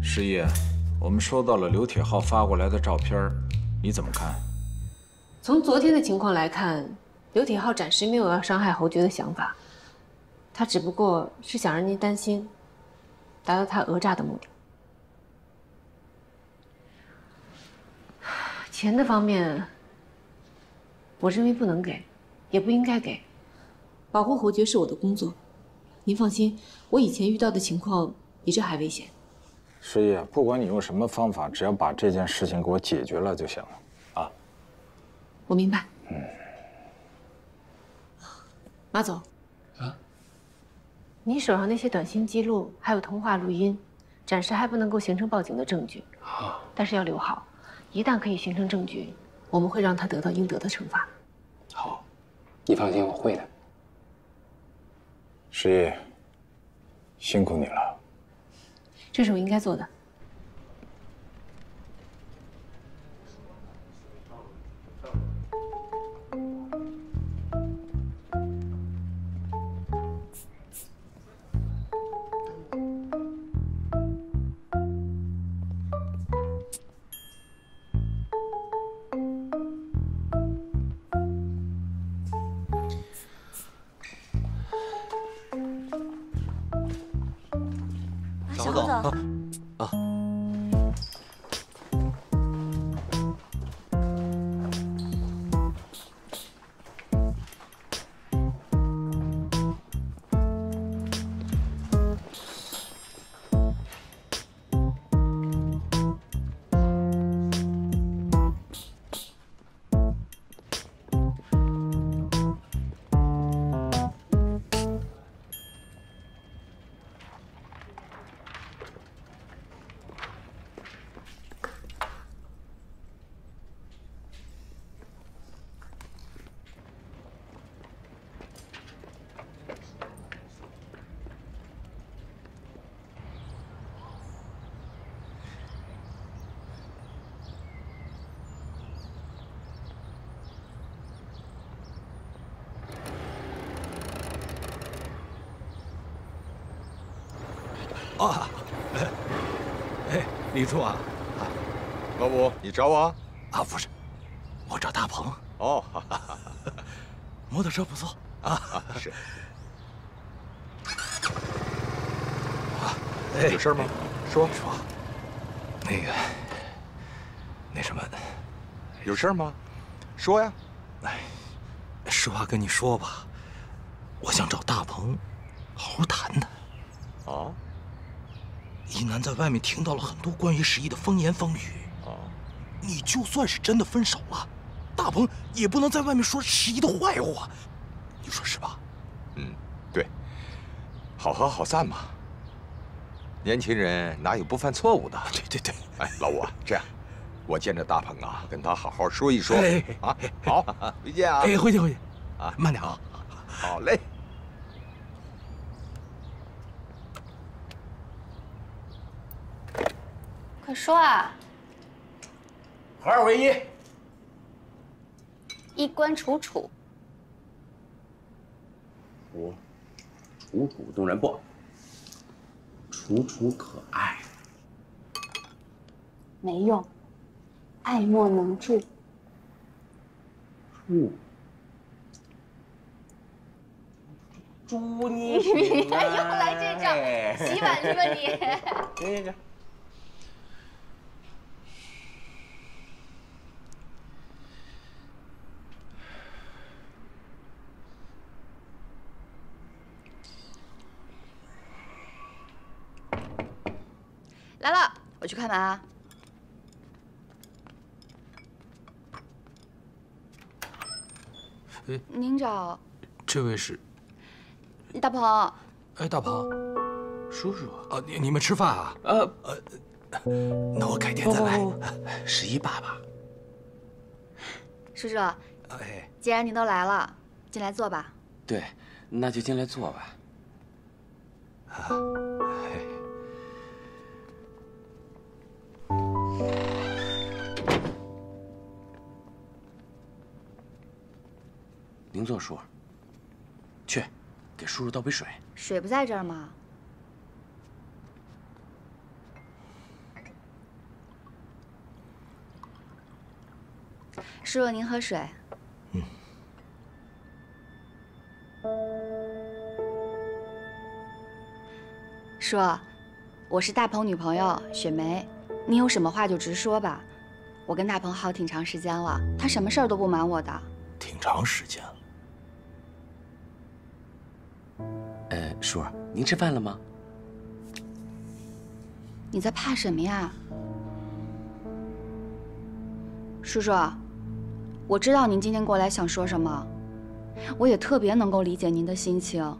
师爷，我们收到了刘铁浩发过来的照片，你怎么看？从昨天的情况来看，刘铁浩暂时没有要伤害侯爵的想法，他只不过是想让您担心，达到他讹诈的目的。钱的方面，我认为不能给，也不应该给。保护侯爵是我的工作，您放心，我以前遇到的情况比这还危险。师爷，不管你用什么方法，只要把这件事情给我解决了就行了，啊？我明白。马总，你手上那些短信记录还有通话录音，暂时还不能够形成报警的证据。但是要留好，一旦可以形成证据，我们会让他得到应得的惩罚。好，你放心，我会的。师爷，辛苦你了。这是我应该做的。小侯总。啊。啊，哎，李柱啊，老五，你找我？啊，不是，我找大鹏。哦，摩托车不错啊，是。哎，有事吗？说。那什么，有事吗？说呀。哎，实话跟你说吧，我想找大鹏好好谈谈。啊？一楠在外面听到了很多关于十一的风言风语。你就算是真的分手了，大鹏也不能在外面说十一的坏话，你说是吧？对，好合好散嘛。年轻人哪有不犯错误的？对。哎，老五啊，这样，我见着大鹏啊，跟他好好说一说啊。好，回见啊。哎，回去。啊，慢点啊。好嘞。快说啊！合二为一，衣冠楚楚。楚楚动人不？楚楚可爱。没用，爱莫能助。祝你又来这招，洗碗去吧你。这。来了，我去开门啊。您找这位是大鹏。哎，大鹏，叔叔啊，你们吃饭啊？那我改天再来。11爸爸，叔叔，哎，既然您都来了，进来坐吧。对，那就进来坐吧。您坐，叔。去，给叔叔倒杯水。水不在这儿吗？叔叔，您喝水。叔，我是大鹏女朋友雪梅，你有什么话就直说吧。我跟大鹏好挺长时间了，他什么事儿都不瞒我的。挺长时间了。叔，您吃饭了吗？你在怕什么呀？叔叔，我知道您今天过来想说什么，我也特别能够理解您的心情。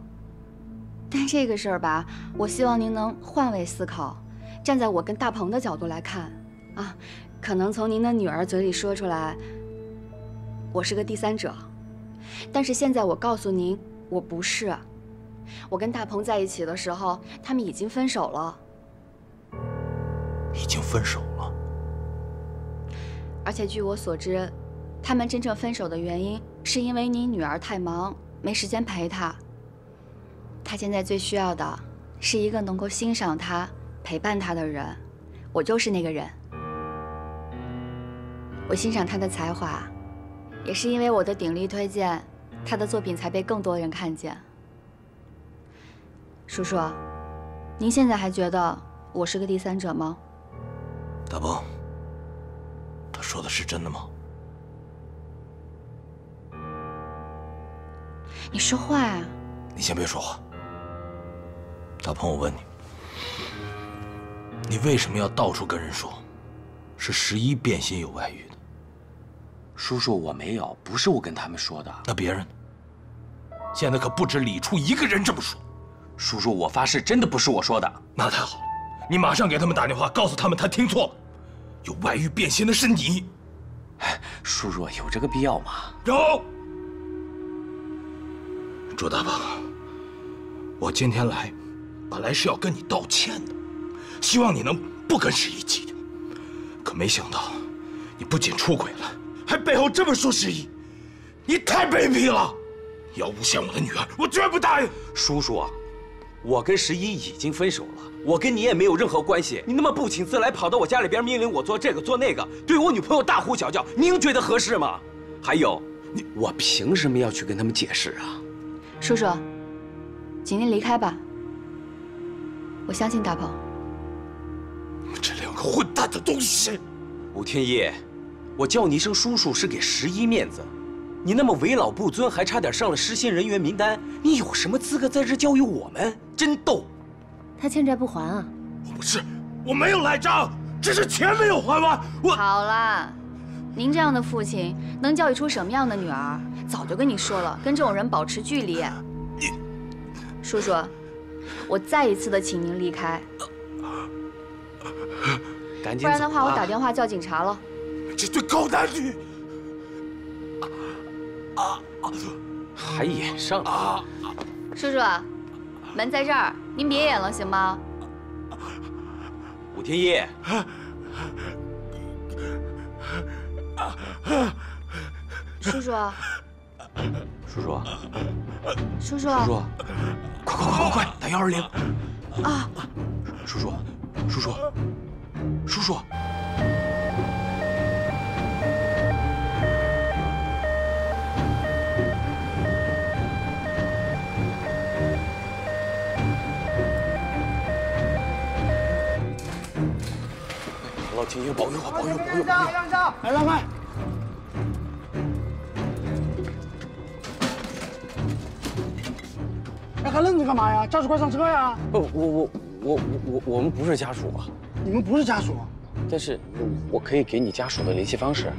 但这个事儿吧，我希望您能换位思考，站在我跟大鹏的角度来看啊。可能从您的女儿嘴里说出来，我是个第三者，但是现在我告诉您，我不是。我跟大鹏在一起的时候，他们已经分手了。已经分手了。而且据我所知，他们真正分手的原因是因为你女儿太忙，没时间陪她。她现在最需要的是一个能够欣赏她、陪伴她的人。我就是那个人。我欣赏她的才华，也是因为我的鼎力推荐，她的作品才被更多人看见。叔叔，您现在还觉得我是个第三者吗？大鹏，他说的是真的吗？你说话呀！你先别说话。大鹏，我问你，你为什么要到处跟人说，是11变心有外遇的？叔叔，我没有，不是我跟他们说的。那别人呢？现在可不止李处一个人这么说。叔叔，我发誓，真的不是我说的。那太好了，你马上给他们打电话，告诉他们他听错了，有外遇变心的是你。叔叔，有这个必要吗？有。朱大鹏，我今天来，本来是要跟你道歉的，希望你能不跟11计较。可没想到，你不仅出轨了，还背后这么说11，你太卑鄙了！你要诬陷我的女儿，我绝不答应。叔叔啊，我跟11已经分手了，我跟你也没有任何关系。你那么不请自来，跑到我家里边命令我做这个做那个，对我女朋友大呼小叫，您觉得合适吗？还有，我凭什么要去跟他们解释啊？叔叔，请您离开吧。我相信大鹏。你们这两个混蛋的东西！吴天一，我叫你一声叔叔是给11面子，你那么为老不尊，还差点上了失信人员名单，你有什么资格在这教育我们？真逗！他欠债不还啊？不是，我没有赖账，只是钱没有还完。我好了，您这样的父亲能教育出什么样的女儿？早就跟你说了，跟这种人保持距离。叔叔，我再一次的请您离开，赶紧走啊！不然的话，我打电话叫警察了。这对狗男女！还演上了！叔叔，门在这儿，您别演了，行吗？吴天一，叔叔，叔叔，叔叔，叔叔，快，打120！啊！叔叔，叔叔，叔叔！请求保佑啊！保佑！让下！来，让开！哎，还愣着干嘛呀？家属快上车呀！不，我们不是家属啊。你们不是家属？但是我可以给你家属的联系方式。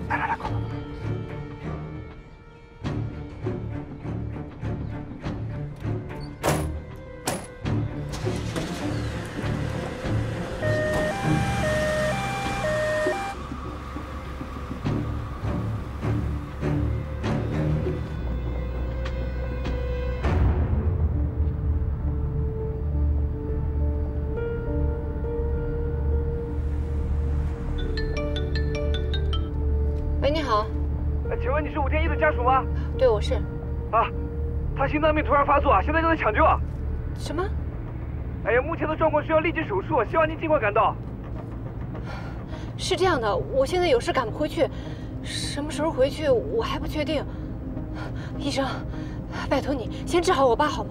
来，快！喂，你好。请问你是武天一的家属吗？对，我是。啊，他心脏病突然发作啊，现在正在抢救啊。什么？哎呀，目前的状况需要立即手术，希望您尽快赶到。是这样的，我现在有事赶不回去，什么时候回去我还不确定。医生，拜托你先治好我爸好吗？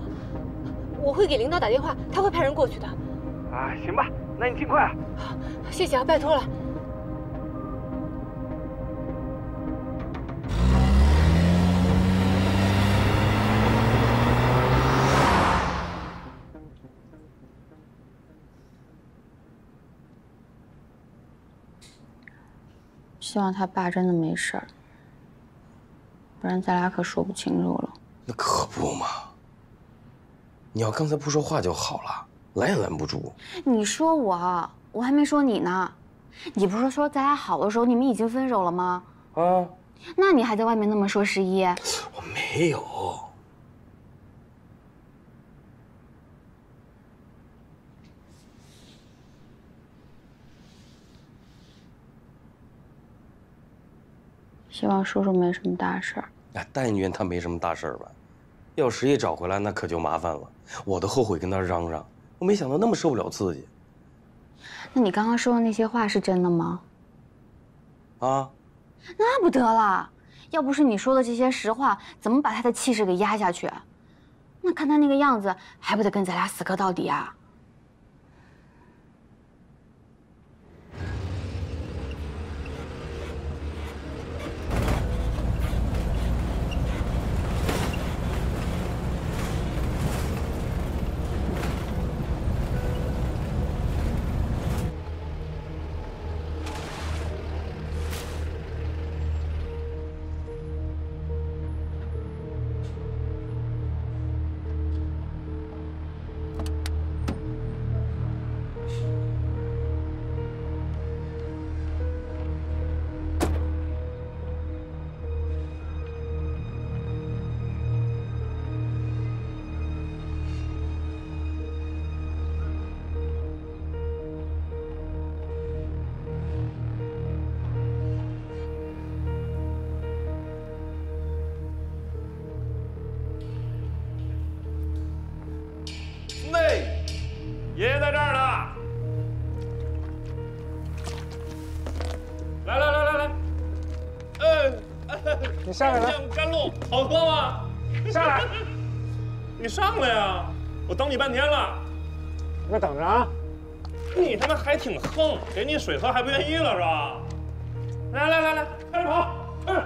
我会给领导打电话，他会派人过去的。啊，行吧，那你尽快啊。好，谢谢啊，拜托了。希望他爸真的没事儿，不然咱俩可说不清楚了。那可不嘛！你要刚才不说话就好了，拦也拦不住。你说我还没说你呢。你不是说咱俩好的时候你们已经分手了吗？啊？那你还在外面那么说十一？我没有。希望叔叔没什么大事儿。哎，但愿他没什么大事儿吧。要十一找回来，那可就麻烦了。我都后悔跟他嚷嚷，我没想到那么受不了刺激。那你刚刚说的那些话是真的吗？啊？那不得了！要不是你说的这些实话，怎么把他的气势给压下去？那看他那个样子，还不得跟咱俩死磕到底啊？爷爷在这儿呢。来，你下来了。甘露好喝吗？下来。你上来呀！我等你半天了。那等着啊。你他妈还挺横，给你水喝还不愿意了是吧？来，开始跑，快点！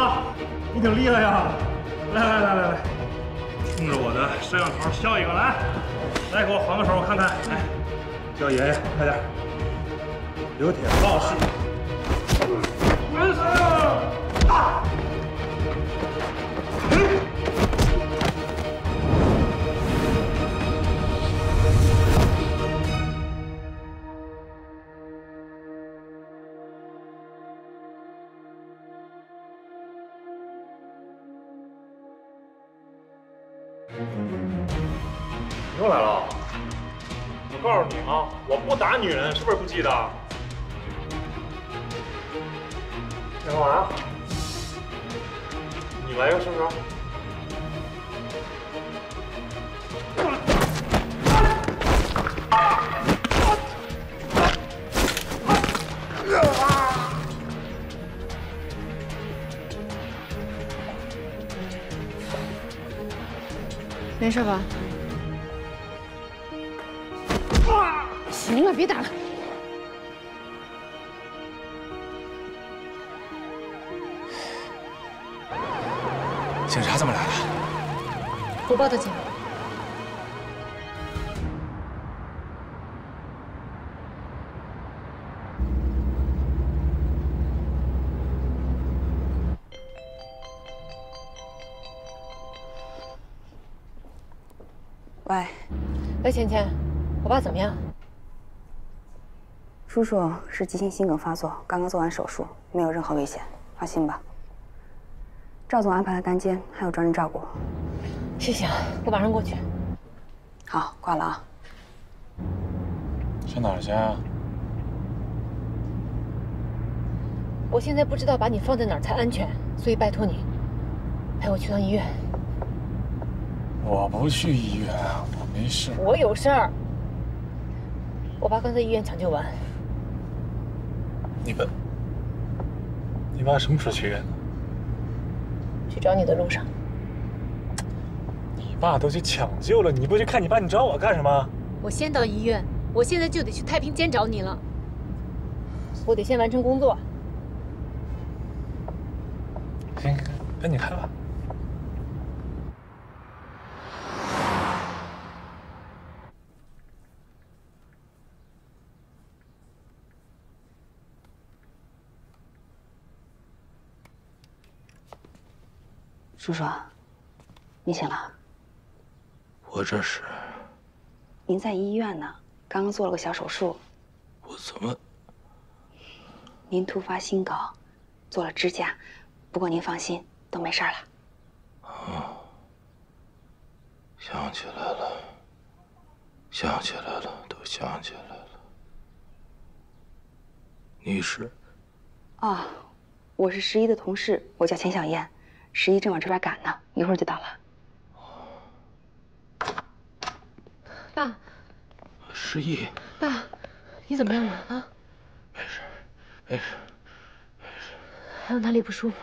啊，你挺厉害呀！来，冲着我的摄像头笑一个来，来给我还个手，我看看。来，叫爷爷，快点。刘铁报事。完事啊！你又来了！我告诉你啊，我不打女人，是不是不记得？你干嘛呀？你来个是不是？没事吧？行了，别打了。警察怎么来了？我报的警。喂，芊芊，我爸怎么样？叔叔是急性心梗发作，刚刚做完手术，没有任何危险，放心吧。赵总安排了单间，还有专人照顾。谢谢，我马上过去。好，挂了啊。上哪儿去啊？我现在不知道把你放在哪儿才安全，所以拜托你陪我去趟医院。我不去医院，我没事。我有事儿。我爸刚在医院抢救完。你爸什么时候去医院的？去找你的路上。你爸都去抢救了，你不去看你爸，你找我干什么？我先到医院，我现在就得去太平间找你了。我得先完成工作。行，跟你开吧。叔叔，你醒了？我这是……您在医院呢，刚刚做了个小手术。我怎么？您突发心梗，做了支架，不过您放心，都没事了。啊，想起来了，想起来了，都想起来了。你是？啊，我是11的同事，我叫钱小燕。11正往这边赶呢，一会儿就到了。爸11，爸，你怎么样了啊？没事。还有哪里不舒服？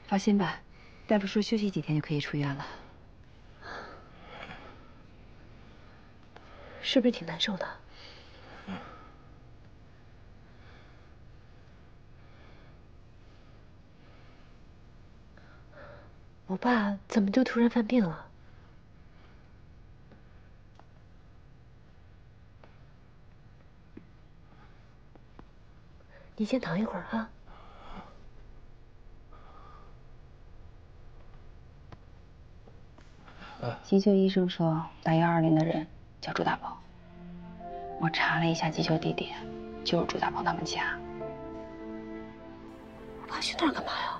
放心吧，大夫说休息几天就可以出院了。是不是挺难受的？我爸怎么就突然犯病了？你先躺一会儿啊。急救医生说打120的人叫朱大宝。我查了一下急救地点，就是朱大宝他们家。我爸去那儿干嘛呀？